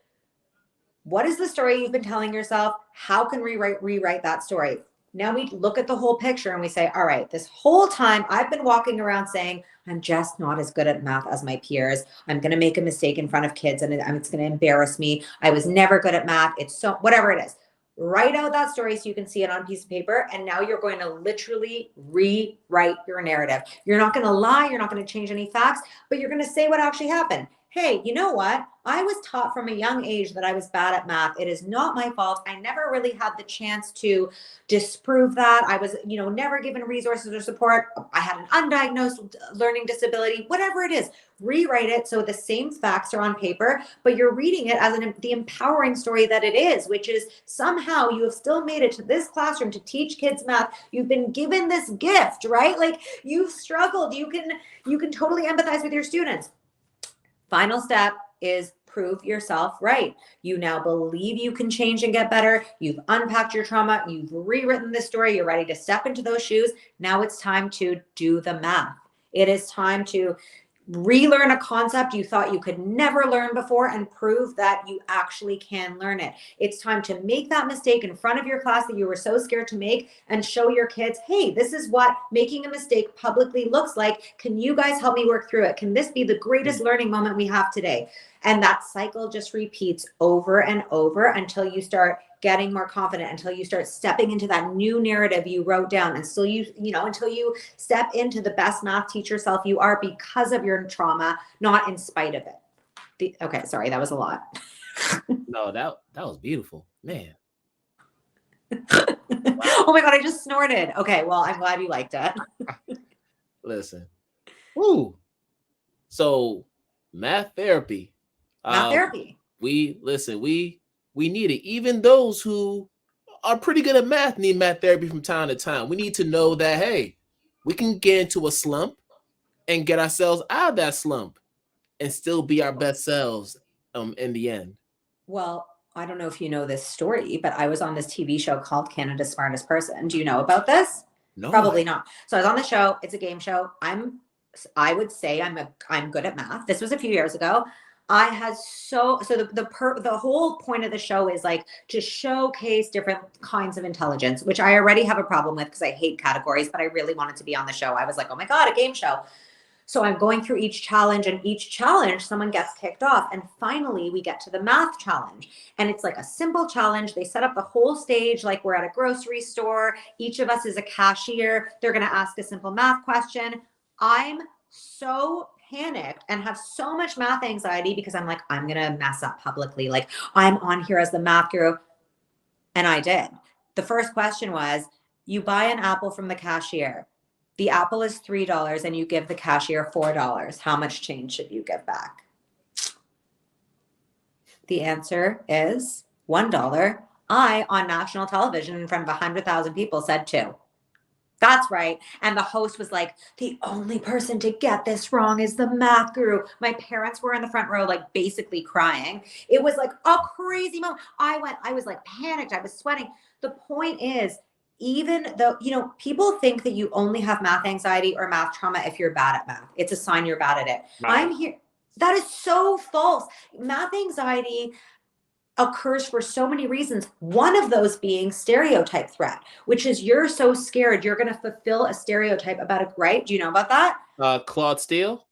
what is the story you've been telling yourself? How can we rewrite that story? Now we look at the whole picture and we say, all right, this whole time I've been walking around saying, I'm just not as good at math as my peers. I'm going to make a mistake in front of kids and it's going to embarrass me. I was never good at math. It's so, whatever it is. Write out that story so you can see it on a piece of paper. And now you're going to literally rewrite your narrative. You're not going to lie. You're not going to change any facts, but you're going to say what actually happened. Hey, you know what? I was taught from a young age that I was bad at math. It is not my fault. I never really had the chance to disprove that. I was, never given resources or support. I had an undiagnosed learning disability, whatever it is. Rewrite it so the same facts are on paper, but you're reading it as the empowering story that it is, which is somehow you have still made it to this classroom to teach kids math. You've been given this gift, right? Like you've struggled. You can totally empathize with your students. Final step is prove yourself right. You now believe you can change and get better. You've unpacked your trauma. You've rewritten the story. You're ready to step into those shoes. Now it's time to do the math. It is time to relearn a concept you thought you could never learn before and prove that you actually can learn it. It's time to make that mistake in front of your class that you were so scared to make and show your kids, hey, this is what making a mistake publicly looks like. Can you guys help me work through it? Can this be the greatest learning moment we have today? And that cycle just repeats over and over until you start getting more confident, until you start stepping into that new narrative you wrote down, and still until you step into the best math teacher self you are because of your trauma, not in spite of it. Okay, sorry, that was a lot. No, that was beautiful, man. Oh my God, I just snorted. Okay, well, I'm glad you liked it. Listen, woo. So math therapy. Math therapy. We need it. Even those who are pretty good at math need math therapy from time to time. We need to know that, hey, we can get into a slump and get ourselves out of that slump and still be our best selves in the end. Well, I don't know if you know this story, but I was on this TV show called Canada's Smartest Person. Do you know about this? No. Probably not. So I was on the show. It's a game show. I would say I'm good at math. This was a few years ago. The whole point of the show is like to showcase different kinds of intelligence, which I already have a problem with because I hate categories, but I really wanted to be on the show. I was like, oh my God, a game show. So I'm going through each challenge, and each challenge someone gets kicked off. And finally we get to the math challenge, and it's like a simple challenge. They set up the whole stage like we're at a grocery store. Each of us is a cashier. They're going to ask a simple math question. I'm so panicked and have so much math anxiety because I'm like, I'm going to mess up publicly. Like I'm on here as the math guru. And I did. The first question was, you buy an apple from the cashier. The apple is $3 and you give the cashier $4. How much change should you give back? The answer is $1. I, on national television in front of 100,000 people, said 2. That's right. And the host was like, the only person to get this wrong is the math guru. My parents were in the front row, like basically crying. It was like a crazy moment. I was like panicked. I was sweating. The point is, even though, people think that you only have math anxiety or math trauma if you're bad at math. It's a sign you're bad at it. Right. I'm here. That is so false. Math anxiety occurs for so many reasons. One of those being stereotype threat, which is you're so scared you're going to fulfill a stereotype about a, right? Do you know about that? Claude Steele?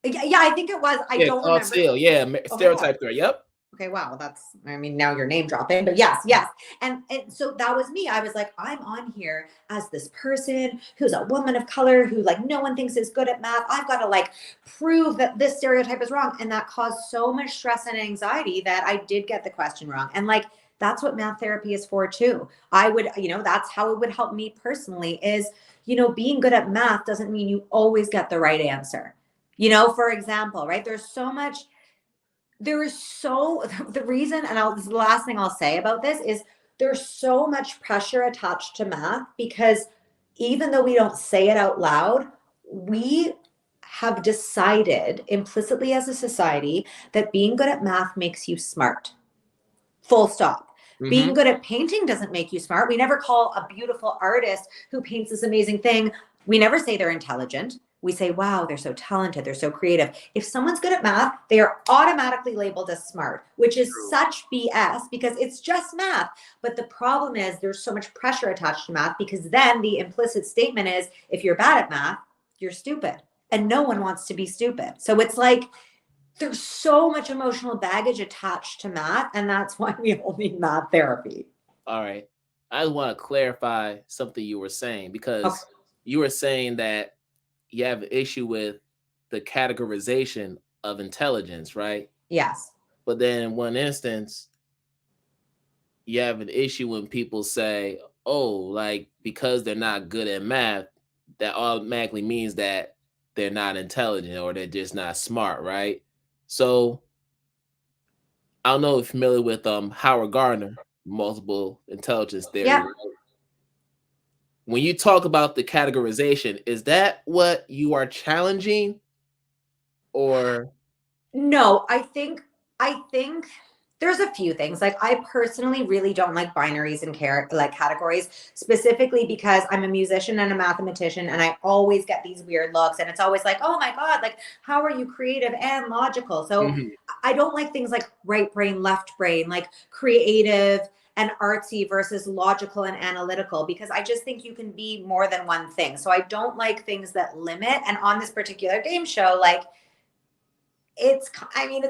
Yeah, I think it was. I Yeah, don't Claude remember. Steele. Yeah, Oh my God. Stereotype girl. Yep. Okay, wow, I mean, now you're name dropping, but yes. And so that was me. I was like, I'm on here as this person who's a woman of color who like no one thinks is good at math. I've got to like prove that this stereotype is wrong. And that caused so much stress and anxiety that I did get the question wrong. And like, that's what math therapy is for too. I would, that's how it would help me personally is, being good at math doesn't mean you always get the right answer. For example, right? The reason, this is the last thing I'll say about this is there's so much pressure attached to math because even though we don't say it out loud, we have decided implicitly as a society that being good at math makes you smart. Full stop. Being good at painting doesn't make you smart. We never call a beautiful artist who paints this amazing thing. We never say they're intelligent. We say, wow, they're so talented. They're so creative. If someone's good at math, they are automatically labeled as smart, which is such BS because it's just math. But the problem is there's so much pressure attached to math because then the implicit statement is if you're bad at math, you're stupid. And no one wants to be stupid. So it's like, there's so much emotional baggage attached to math, and that's why we all need math therapy. All right. I want to clarify something you were saying because you were saying that you have an issue with the categorization of intelligence, right? Yes. But then in one instance, you have an issue when people say, oh, like because they're not good at math, that automatically means that they're not intelligent or they're just not smart, right? So I don't know if you're familiar with Howard Gardner, multiple intelligence theory. Yeah. When you talk about the categorization, is that what you are challenging? Or no, I think there's a few things. Like I personally really don't like binaries and categories, specifically because I'm a musician and a mathematician and I always get these weird looks and it's always like, oh my God, like how are you creative and logical? So I don't like things like right brain, left brain, like creative and artsy versus logical and analytical, because I just think you can be more than one thing. So I don't like things that limit. And on this particular game show, like it's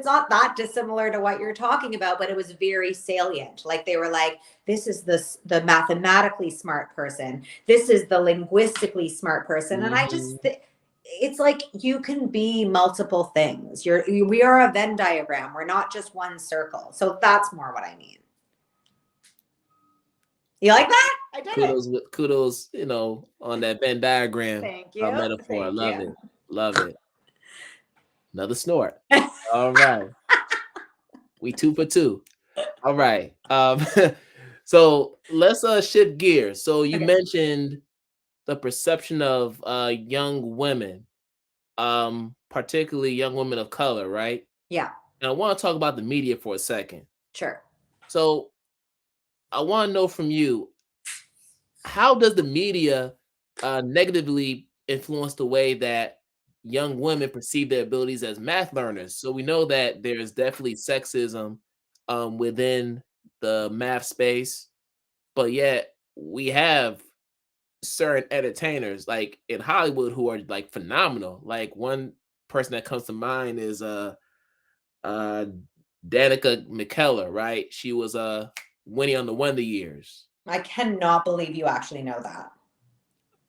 not that dissimilar to what you're talking about, but it was very salient. Like they were like, this is the mathematically smart person. This is the linguistically smart person. And I just, it's like, you can be multiple things. We are a Venn diagram. We're not just one circle. So that's more what I mean. You like that? I did kudos, on that Venn diagram. Thank you. Metaphor. Thank Love you. it. Love it. Another snort. All right. We 2 for 2. All right. So let's shift gears. So you mentioned the perception of young women, particularly young women of color, right? Yeah. And I want to talk about the media for a second. Sure. So I want to know from you, how does the media negatively influence the way that young women perceive their abilities as math learners? So we know that there's definitely sexism within the math space, but yet we have certain entertainers like in Hollywood who are like phenomenal. Like one person that comes to mind is Danica McKellar, right? She was Winnie on the Wonder Years. I cannot believe you actually know that.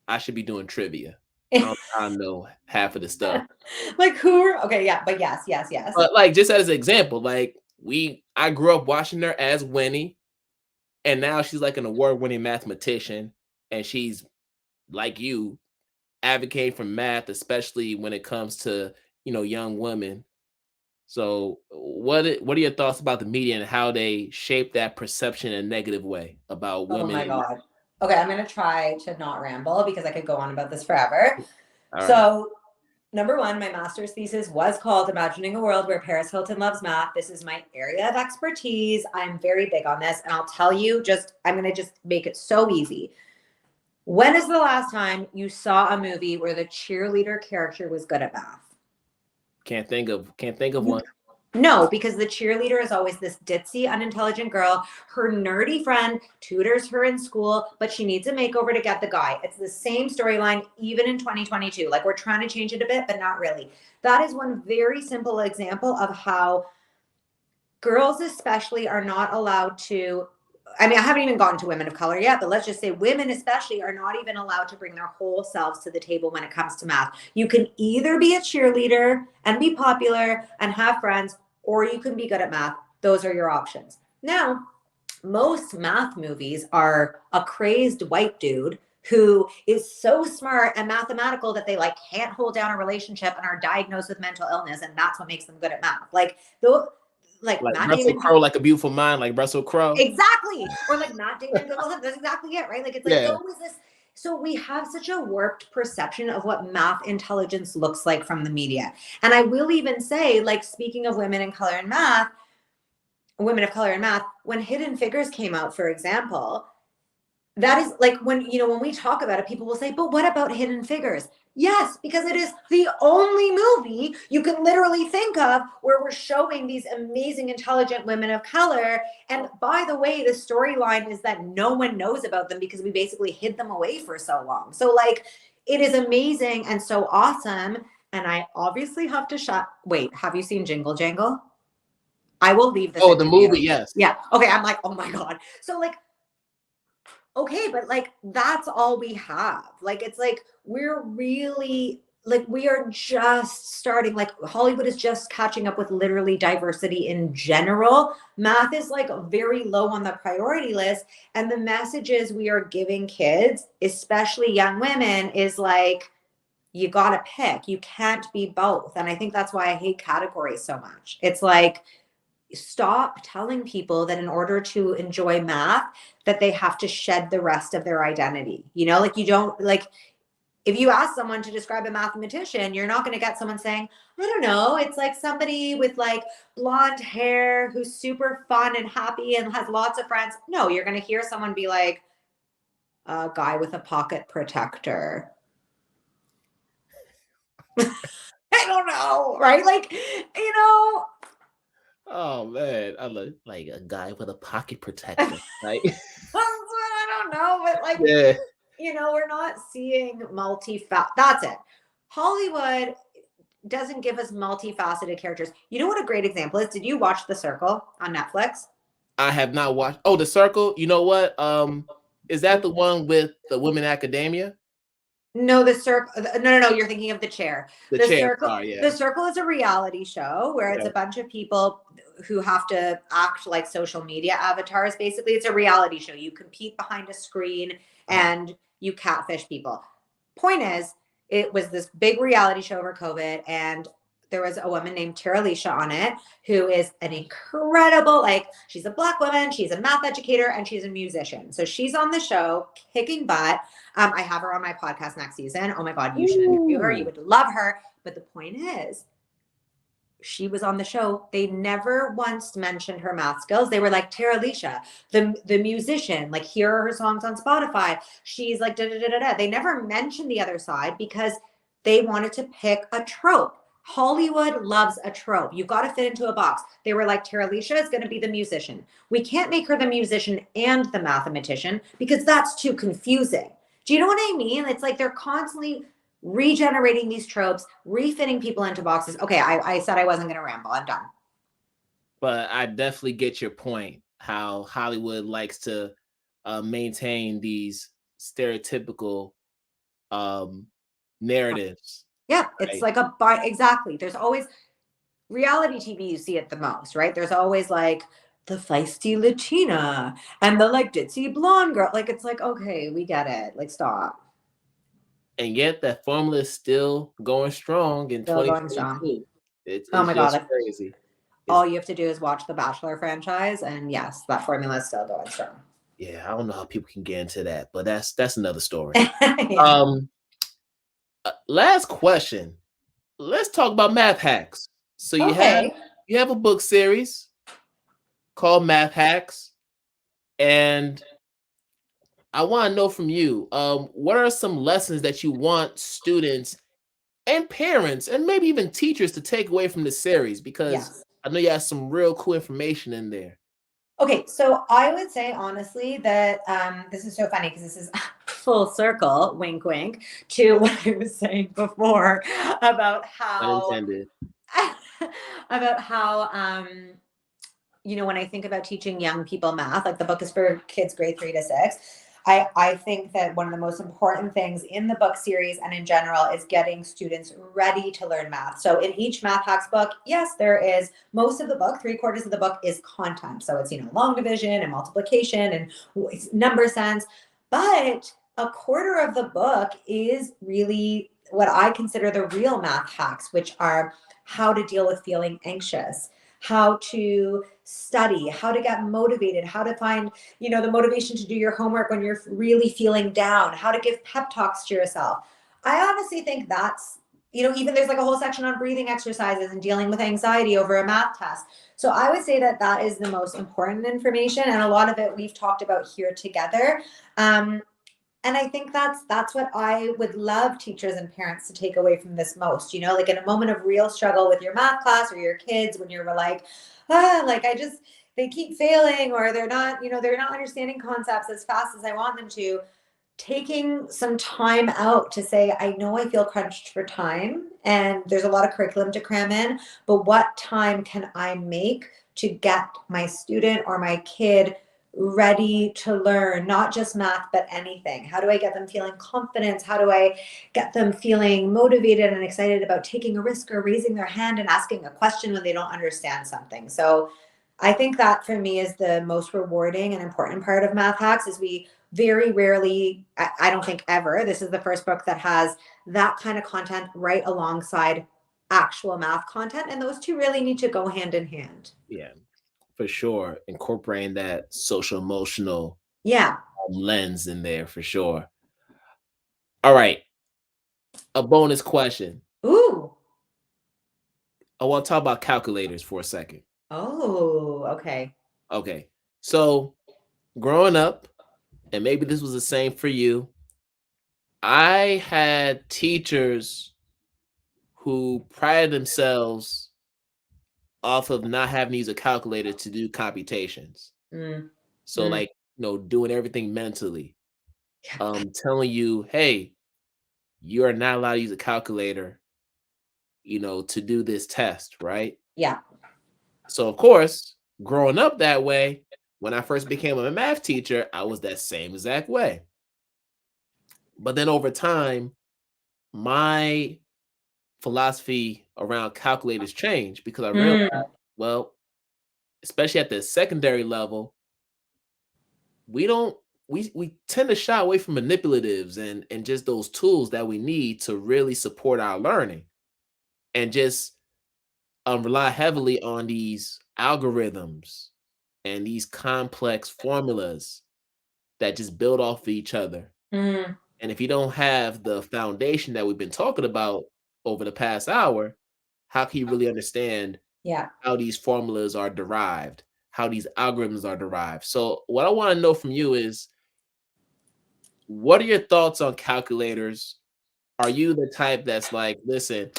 I should be doing trivia. I know half of the stuff. Like who? Okay, yeah, but yes. But like just as an example, like I grew up watching her as Winnie, and now she's like an award-winning mathematician, and she's like you, advocating for math, especially when it comes to young women. So what are your thoughts about the media and how they shape that perception in a negative way about women? Oh my God. Okay, I'm going to try to not ramble because I could go on about this forever. All so right. Number one, my master's thesis was called Imagining a World Where Paris Hilton Loves Math. This is my area of expertise. I'm very big on this. And I'll tell you, I'm going to just make it so easy. When is the last time you saw a movie where the cheerleader character was good at math? Can't think of one. No, because the cheerleader is always this ditzy, unintelligent girl. Her nerdy friend tutors her in school, but she needs a makeover to get the guy. It's the same storyline, even in 2022. Like, we're trying to change it a bit, but not really. That is one very simple example of how girls especially are not allowed to, I mean, I haven't even gotten to women of color yet, but let's just say women especially are not even allowed to bring their whole selves to the table when it comes to math. You can either be a cheerleader and be popular and have friends, or you can be good at math. Those are your options. Now, most math movies are a crazed white dude who is so smart and mathematical that they like can't hold down a relationship and are diagnosed with mental illness, and that's what makes them good at math. Like, though, like Matt Russell Damon, Crowe, like a beautiful mind, like Russell Crowe. exactly, or like Matt Damon, that's exactly it, right? Like, it's like, Yeah. always this. So we have such a warped perception of what math intelligence looks like from the media. And I will even say, like, speaking of women of color in math, when Hidden Figures came out, for example, that is like, when we talk about it, people will say, but what about Hidden Figures? Yes, because it is the only movie you can literally think of where we're showing these amazing, intelligent women of color. And by the way, the storyline is that no one knows about them because we basically hid them away for so long. So, like, it is amazing and so awesome. And I obviously have to wait, have you seen Jingle Jangle? I will leave this. Oh, the movie, yes. Yeah. Okay. I'm like, oh my God. So, like, okay, but like, that's all we have. Like, it's like, we're really, like, we are just starting, like, Hollywood is just catching up with literally diversity in general. Math is like very low on the priority list. And the messages we are giving kids, especially young women, is like, you got to pick. You can't be both. And I think that's why I hate categories so much. It's like, stop telling people that in order to enjoy math that they have to shed the rest of their identity. Like, you don't, like, if you ask someone to describe a mathematician, you're not going to get someone saying, I don't know, it's like somebody with like blonde hair who's super fun and happy and has lots of friends. No, you're going to hear someone be like, a guy with a pocket protector. I don't know, right? Like, Oh man, I like a guy with a pocket protector, right? I don't know, but like, Yeah. We're not seeing That's it. Hollywood doesn't give us multifaceted characters. You know what a great example is? Did you watch The Circle on Netflix? I have not watched. Oh, The Circle. You know what? Is that the one with the women academia? No, The Circle. No. You're thinking of The Chair. The Chair. Circle. Sorry, yeah. The Circle is a reality show where it's a bunch of people who have to act like social media avatars. Basically, it's a reality show. You compete behind a screen and you catfish people. Point is, it was this big reality show over COVID, and there was a woman named Alicia on it who is an incredible, like, she's a Black woman, she's a math educator, and she's a musician. So she's on the show kicking butt. I have her on my podcast next season. Oh my God, you should interview her. You would love her. But the point is, she was on the show. They never once mentioned her math skills. They were like, Alicia, the musician, like, here are her songs on Spotify. She's like, da da da da da. They never mentioned the other side because they wanted to pick a trope. Hollywood loves a trope. You've got to fit into a box. They were like, Alicia is going to be the musician. We can't make her the musician and the mathematician because that's too confusing. Do you know what I mean? It's like they're constantly regenerating these tropes, refitting people into boxes. Okay, I said I wasn't going to ramble. I'm done. But I definitely get your point, how Hollywood likes to maintain these stereotypical narratives. Yeah, it's like exactly. There's always reality TV, you see it the most, right? There's always like the feisty Latina and the like ditzy blonde girl. Like, it's like, okay, we get it. Like, stop. And yet that formula is still going strong in 2022. It's oh my God, just crazy. All you have to do is watch the Bachelor franchise, and yes, that formula is still going strong. Yeah, I don't know how people can get into that, but that's another story. Yeah. Last question. Let's talk about math hacks. So you have a book series called Math Hacks, and I want to know from you, what are some lessons that you want students and parents and maybe even teachers to take away from this series? Because I know you have some real cool information in there. Okay, so I would say honestly that this is so funny because this is full circle, wink, wink, to what I was saying before about how Unintended. about how when I think about teaching young people math, like the book is for kids grade 3 to 6. I think that one of the most important things in the book series and in general is getting students ready to learn math. So in each Math Hacks book, yes, there is most of the book, 3/4 of the book is content. So it's, long division and multiplication and number sense. But a quarter of the book is really what I consider the real math hacks, which are how to deal with feeling anxious, how to study, how to get motivated, how to find, the motivation to do your homework when you're really feeling down, how to give pep talks to yourself. I honestly think that's, even there's like a whole section on breathing exercises and dealing with anxiety over a math test. So I would say that that is the most important information. And a lot of it we've talked about here together. And I think that's what I would love teachers and parents to take away from this most, like in a moment of real struggle with your math class or your kids, when you're like, they keep failing, or they're not understanding concepts as fast as I want them to, taking some time out to say, I know I feel crunched for time and there's a lot of curriculum to cram in, but what time can I make to get my student or my kid ready to learn, not just math, but anything? How do I get them feeling confidence? How do I get them feeling motivated and excited about taking a risk or raising their hand and asking a question when they don't understand something? So I think that for me is the most rewarding and important part of Math Hacks. Is we very rarely, I don't think ever, this is the first book that has that kind of content right alongside actual math content. And those two really need to go hand in hand. Yeah, for sure. Incorporating that social emotional Yeah. lens in there for sure. All right. A bonus question. Ooh. I want to talk about calculators for a second. Oh, okay. Okay. So growing up, and maybe this was the same for you, I had teachers who prided themselves off of not having to use a calculator to do computations. So like, doing everything mentally. Telling you, hey, you are not allowed to use a calculator, to do this test, right? Yeah. So of course, growing up that way, when I first became a math teacher, I was that same exact way. But then over time, my philosophy around calculators changed because I realized, well, especially at the secondary level, we tend to shy away from manipulatives and just those tools that we need to really support our learning, and just rely heavily on these algorithms and these complex formulas that just build off of each other. And if you don't have the foundation that we've been talking about over the past hour, how can you really understand how these formulas are derived, how these algorithms are derived? So what I want to know from you is, what are your thoughts on calculators? Are you the type that's like, listen,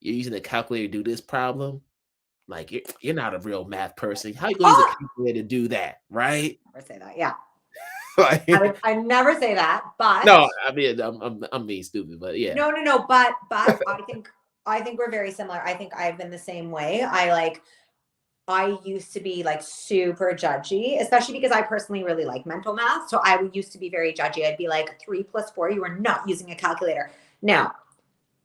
you're using a calculator to do this problem? Like, you're not a real math person. How you gonna use a calculator to do that, right? Never say that. Yeah. Like, I never say that, but no, I mean, I'm being stupid, but yeah. No. But I think we're very similar. I think I've been the same way. I used to be like super judgy, especially because I personally really like mental math. So I used to be very judgy. I'd be like 3 + 4, you are not using a calculator. Now,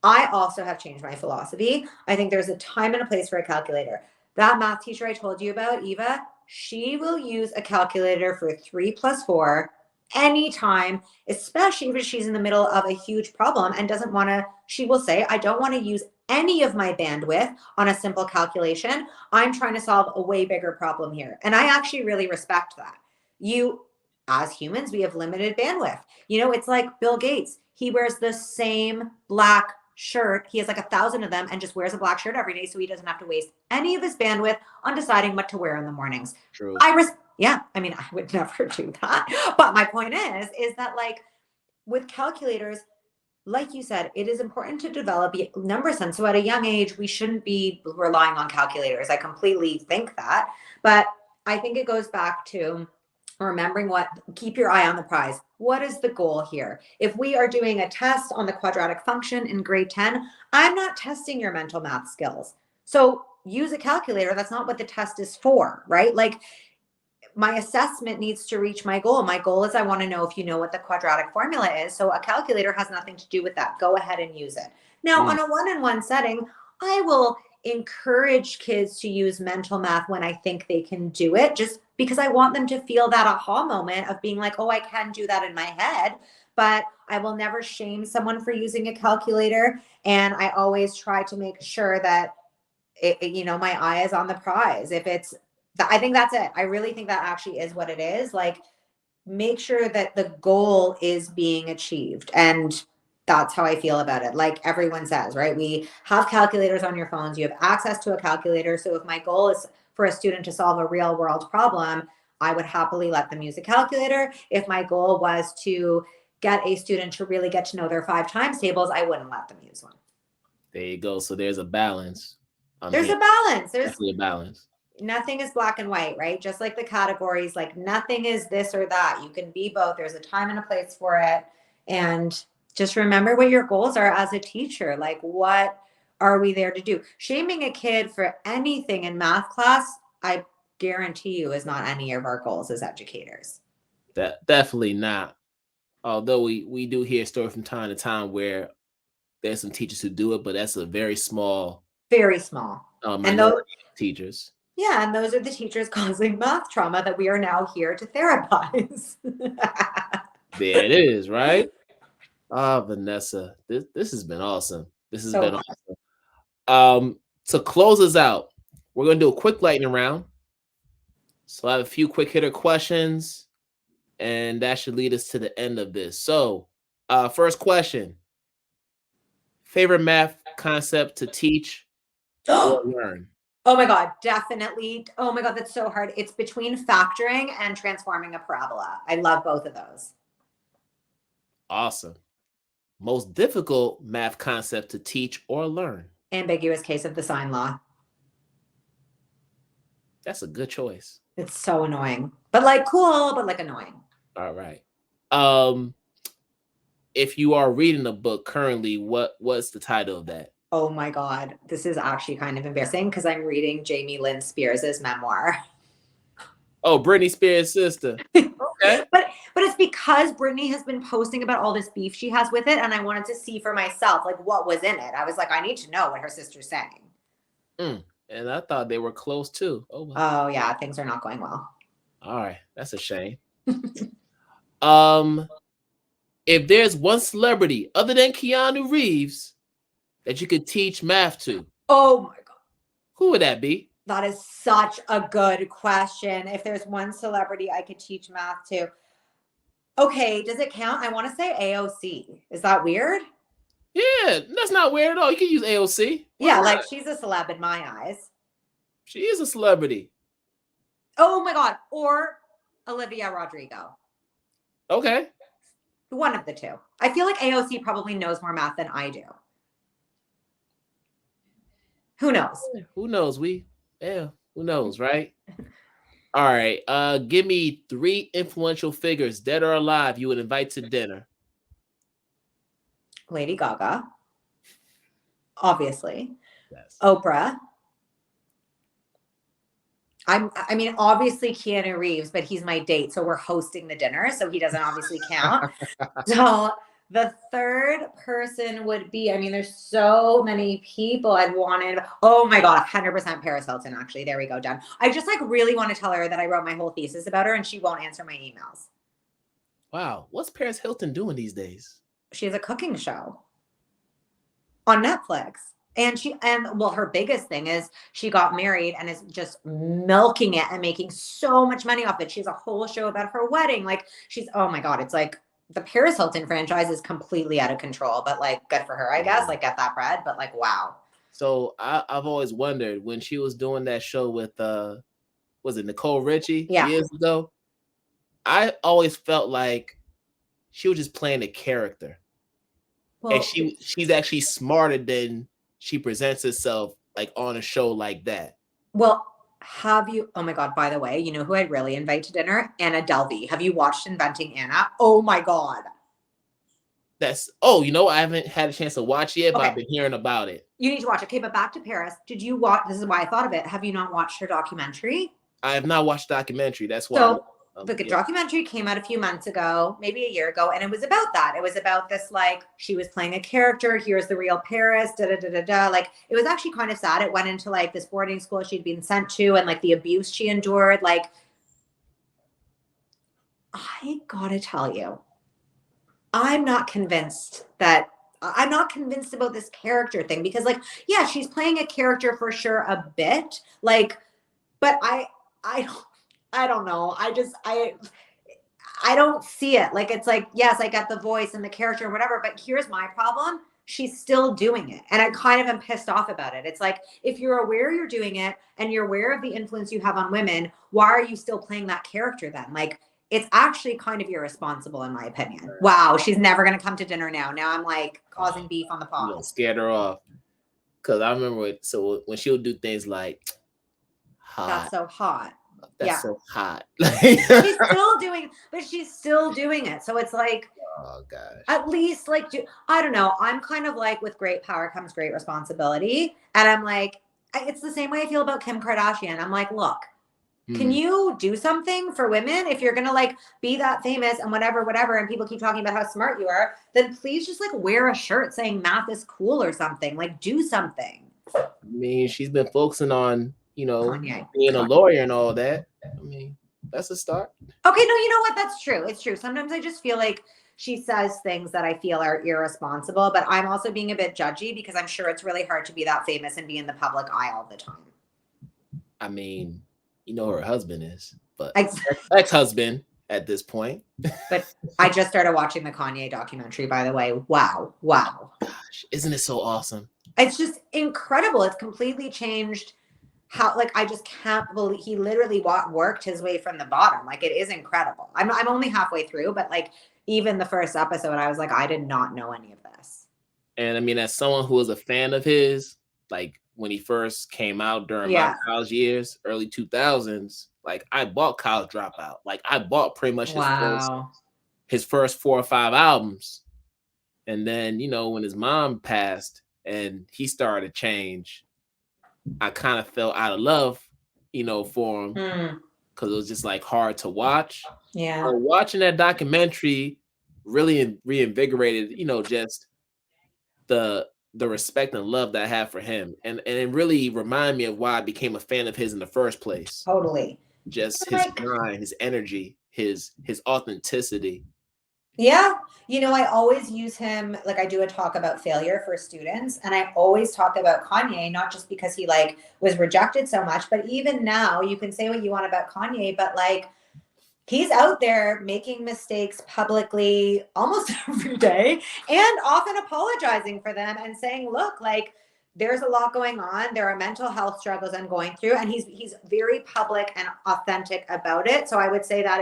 I also have changed my philosophy. I think there's a time and a place for a calculator. That math teacher I told you about, Eva, she will use a calculator for 3 + 4 anytime, especially if she's in the middle of a huge problem and doesn't want to. She will say, I don't want to use any of my bandwidth on a simple calculation. I'm trying to solve a way bigger problem here. And I actually really respect that. As humans, we have limited bandwidth. It's like Bill Gates. He wears the same black shirt. He has like 1,000 of them and just wears a black shirt every day, so he doesn't have to waste any of his bandwidth on deciding what to wear in the mornings. True. Yeah, I mean, I would never do that. But my point is that like with calculators, like you said, it is important to develop number sense. So at a young age, we shouldn't be relying on calculators. I completely think that. But I think it goes back to remembering keep your eye on the prize. What is the goal here? If we are doing a test on the quadratic function in grade 10, I'm not testing your mental math skills. So use a calculator. That's not what the test is for, right? Like, my assessment needs to reach my goal. My goal is I want to know if you know what the quadratic formula is. So a calculator has nothing to do with that. Go ahead and use it. Now, on a one-on-one setting, I will encourage kids to use mental math when I think they can do it, just because I want them to feel that aha moment of being like, oh, I can do that in my head. But I will never shame someone for using a calculator. And I always try to make sure that my eye is on the prize. I think that's it. I really think that actually is what it is. Like, make sure that the goal is being achieved. And that's how I feel about it. Like everyone says, right? We have calculators on your phones. You have access to a calculator. So if my goal is for a student to solve a real world problem, I would happily let them use a calculator. If my goal was to get a student to really get to know their 5 times tables, I wouldn't let them use one. There you go. So there's a balance. There's a balance. There's definitely a balance. Nothing is black and white, right? Just like the categories, like nothing is this or that. You can be both. There's a time and a place for it. And just remember what your goals are as a teacher. Like, what are we there to do? Shaming a kid for anything in math class, I guarantee you, is not any of our goals as educators. Definitely not. Although we do hear stories from time to time where there's some teachers who do it, but that's a very small and those teachers. Yeah, and those are the teachers causing math trauma that we are now here to therapize. There it is, right? Vanessa, this has been awesome. This has been awesome. To close us out, we're going to do a quick lightning round. So I have a few quick hitter questions, and that should lead us to the end of this. So, first question: favorite math concept to teach or learn? Oh my God, definitely. Oh my God, that's so hard. It's between factoring and transforming a parabola. I love both of those. Awesome. Most difficult math concept to teach or learn? Ambiguous case of the sine law. That's a good choice. It's so annoying, but like cool, but like annoying. All right. If you are reading a book currently, what's the title of that? Oh my God, this is actually kind of embarrassing because I'm reading Jamie Lynn Spears' memoir. Oh, Britney Spears' sister. Okay. But it's because Britney has been posting about all this beef she has with it, and I wanted to see for myself like what was in it. I was like, I need to know what her sister's saying. And I thought they were close too. Oh yeah, things are not going well. All right, that's a shame. If there's one celebrity other than Keanu Reeves that you could teach math to, oh my God, who would that be? That is such a good question. If there's one celebrity I could teach math to. Okay, does it count? I want to say AOC. Is that weird? Yeah, that's not weird at all. You can use AOC. Yeah, like she's a celeb in my eyes. She is a celebrity. Oh my God. Or Olivia Rodrigo. Okay. One of the two. I feel like AOC probably knows more math than I do. Who knows? Who knows? Who knows, right? All right. Give me 3 influential figures, dead or alive, you would invite to dinner. Lady Gaga. Obviously. Yes. Oprah. I mean, obviously Keanu Reeves, but he's my date, so we're hosting the dinner, so he doesn't obviously count. So the third person would be, I mean, there's so many people I'd wanted. Oh my God, 100% Paris Hilton, actually. There we go, done. I just like really want to tell her that I wrote my whole thesis about her and she won't answer my emails. Wow. What's Paris Hilton doing these days? She has a cooking show on Netflix. And her biggest thing is she got married and is just milking it and making so much money off it. She has a whole show about her wedding. Like oh my God, it's like the Paris Hilton franchise is completely out of control, but like good for her, I guess, like get that bread, but like, wow. So I've always wondered when she was doing that show with, was it Nicole Richie years ago? I always felt like she was just playing a character. and she's actually smarter than she presents herself like on a show like that. Well, have you? Oh my God! By the way, you know who I'd really invite to dinner? Anna Delvey. Have you watched Inventing Anna? Oh my God! I haven't had a chance to watch it yet, but Okay. I've been hearing about it. You need to watch it. Okay, but back to Paris. Did you watch? This is why I thought of it. Have you not watched her documentary? I have not watched the documentary. That's why. So the documentary came out a few months ago, maybe a year ago, and it was about that. It was about this, like, she was playing a character. Here's the real Paris. Da da da da da. Like, it was actually kind of sad. It went into like this boarding school she'd been sent to, and like the abuse she endured. Like, I gotta tell you, I'm not convinced about this character thing, because like, yeah, she's playing a character for sure a bit, like, but I don't know. I don't see it. Like, it's like, yes, I got the voice and the character and whatever, but here's my problem. She's still doing it. And I kind of am pissed off about it. It's like, if you're aware you're doing it and you're aware of the influence you have on women, why are you still playing that character then? Like, it's actually kind of irresponsible, in my opinion. Wow, she's never going to come to dinner now. Now I'm like causing beef on the pod. Scared her off. Because I remember so when she'll do things like, hot. That's so hot. That's so hot. She's still doing it. So it's like, oh gosh. At least, like, I don't know. I'm kind of like, with great power comes great responsibility. And I'm like, it's the same way I feel about Kim Kardashian. I'm like, look, can you do something for women? If you're going to like be that famous and whatever, and people keep talking about how smart you are, then please just like wear a shirt saying math is cool or something. Like, do something. I mean, she's been focusing on, Kanye. being a lawyer and all that. I mean, that's a start. Okay, no, you know what? That's true. It's true. Sometimes I just feel like she says things that I feel are irresponsible, but I'm also being a bit judgy because I'm sure it's really hard to be that famous and be in the public eye all the time. I mean, her husband is, but ex-husband at this point. But I just started watching the Kanye documentary, by the way. Wow. Gosh, isn't it so awesome? It's just incredible. It's completely changed how, like, I just can't believe he literally worked his way from the bottom. Like, it is incredible. I'm only halfway through, but like, even the first episode, I was like, I did not know any of this. And I mean, as someone who was a fan of his, like when he first came out during my college years, early 2000s, like I bought College Dropout. Like I bought pretty much his first 4 or 5 albums. And then, when his mom passed and he started to change, I kind of fell out of love, for him, because it was just like hard to watch. Yeah. But watching that documentary really reinvigorated, just the respect and love that I have for him. And it really reminded me of why I became a fan of his in the first place. Totally. Just his mind, his energy, his authenticity. Yeah. I always use him, like I do a talk about failure for students, and I always talk about Kanye, not just because he like was rejected so much, but even now you can say what you want about Kanye, but like he's out there making mistakes publicly almost every day and often apologizing for them and saying, look, like there's a lot going on. There are mental health struggles I'm going through, and he's very public and authentic about it. So I would say that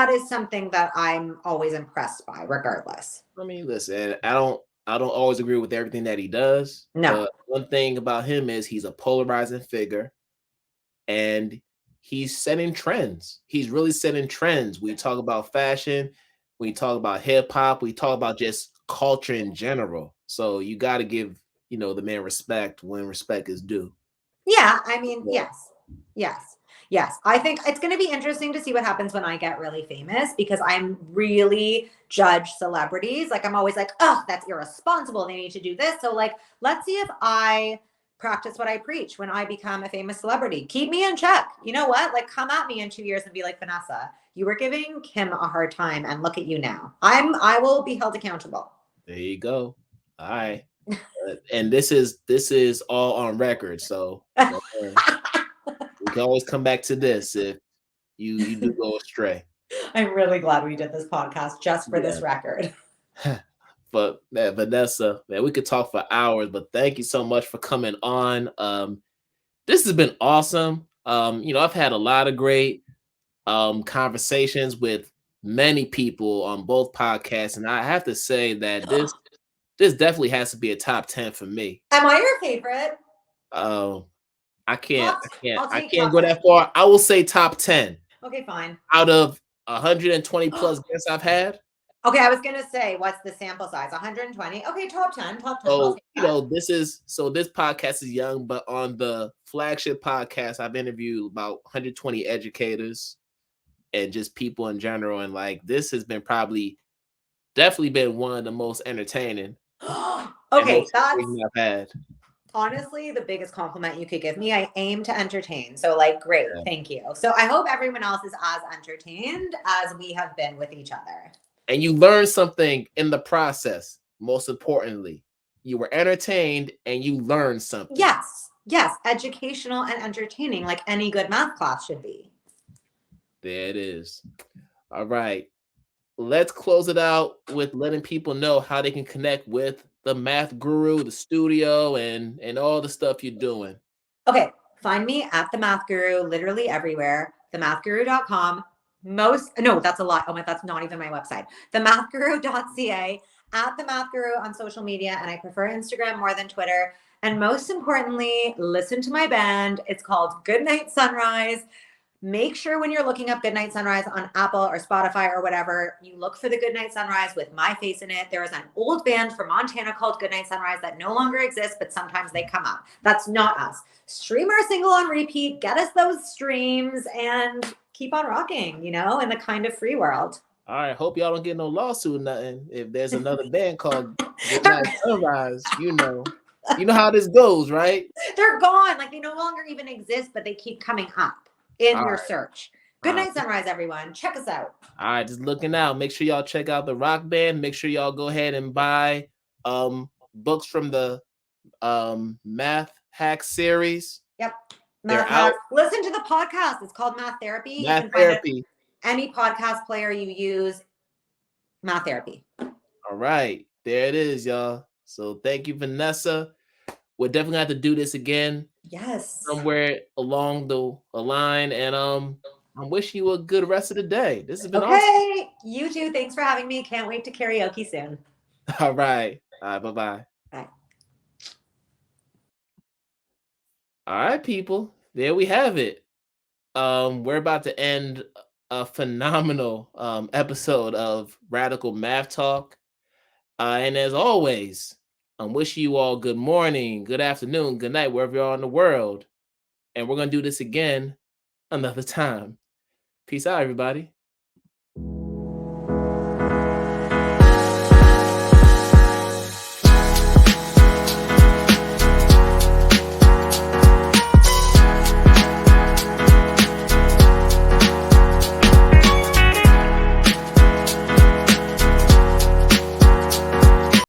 is something that I'm always impressed by, regardless. I mean, listen, I don't always agree with everything that he does. No. But one thing about him is he's a polarizing figure, and he's setting trends. He's really setting trends. We talk about fashion, we talk about hip hop, we talk about just culture in general. So you got to give, the man respect when respect is due. Yeah, I mean, Yes. I think it's going to be interesting to see what happens when I get really famous, because I'm really judge celebrities. Like I'm always like, oh, that's irresponsible. They need to do this. So like, let's see if I practice what I preach when I become a famous celebrity. Keep me in check. You know what? Like come at me in 2 years and be like, Vanessa, you were giving Kim a hard time and look at you now. I will be held accountable. There you go. All right. And this is all on record. So we can always come back to this if you do go astray. I'm really glad we did this podcast just for this record. But man, Vanessa, man, we could talk for hours, but thank you so much for coming on. This has been awesome. I've had a lot of great conversations with many people on both podcasts, and I have to say that this definitely has to be a top 10 for me. Am I your favorite? I can't I'll take go top 10. that far. I will say top 10 Okay, fine. out of 120 plus guests I've had. Okay, I was gonna say, what's the sample size? 120. Okay, top 10. Top 10. I'll So, take you that. know, this podcast is young, but on the flagship podcast, I've interviewed about 120 educators and just people in general. And like, this has been definitely been one of the most entertaining and Okay, most that's intriguing I've had. honestly the biggest compliment you could give me. I aim to entertain. So, like, great. Yeah. Thank you. So, I hope everyone else is as entertained as we have been with each other. And you learn something in the process. Most importantly, you were entertained and you learned something. Yes. Yes. Educational and entertaining, like any good math class should be. There it is. All right. Let's close it out with letting people know how they can connect with the Math Guru, the studio, and all the stuff you're doing. Okay. Find me at the Math Guru, literally everywhere. themathguru.com. That's a lot. Oh my, that's not even my website. themathguru.ca, at the Math Guru on social media. And I prefer Instagram more than Twitter. And most importantly, listen to my band. It's called Goodnight Sunrise. Make sure when you're looking up Goodnight Sunrise on Apple or Spotify or whatever, you look for the Goodnight Sunrise with my face in it. There is an old band from Montana called Goodnight Sunrise that no longer exists, but sometimes they come up. That's not us. Stream our single on repeat, get us those streams, and keep on rocking, in the kind of free world. All right. Hope y'all don't get no lawsuit or nothing. If there's another band called Goodnight Sunrise, you know how this goes, right? They're gone. Like, they no longer even exist, but they keep coming up in your search. Good night, Sunrise, everyone. Check us out. All right, just looking out. Make sure y'all check out the rock band. Make sure y'all go ahead and buy books from the Math Hack series. Yep. Math Hack. Listen to the podcast. It's called Math Therapy. Math you can Therapy. Find any podcast player you use. Math Therapy. All right. There it is, y'all. So thank you, Vanessa. We're definitely have to do this again. Yes. Somewhere along the line. And I'm wishing you a good rest of the day. This has been awesome. You too. Thanks for having me. Can't wait to karaoke soon. All right. Bye-bye. Bye. All right, people. There we have it. We're about to end a phenomenal episode of Radical Math Talk. And as always, I'm wishing you all good morning, good afternoon, good night, wherever you are in the world. And we're going to do this again another time. Peace out, everybody.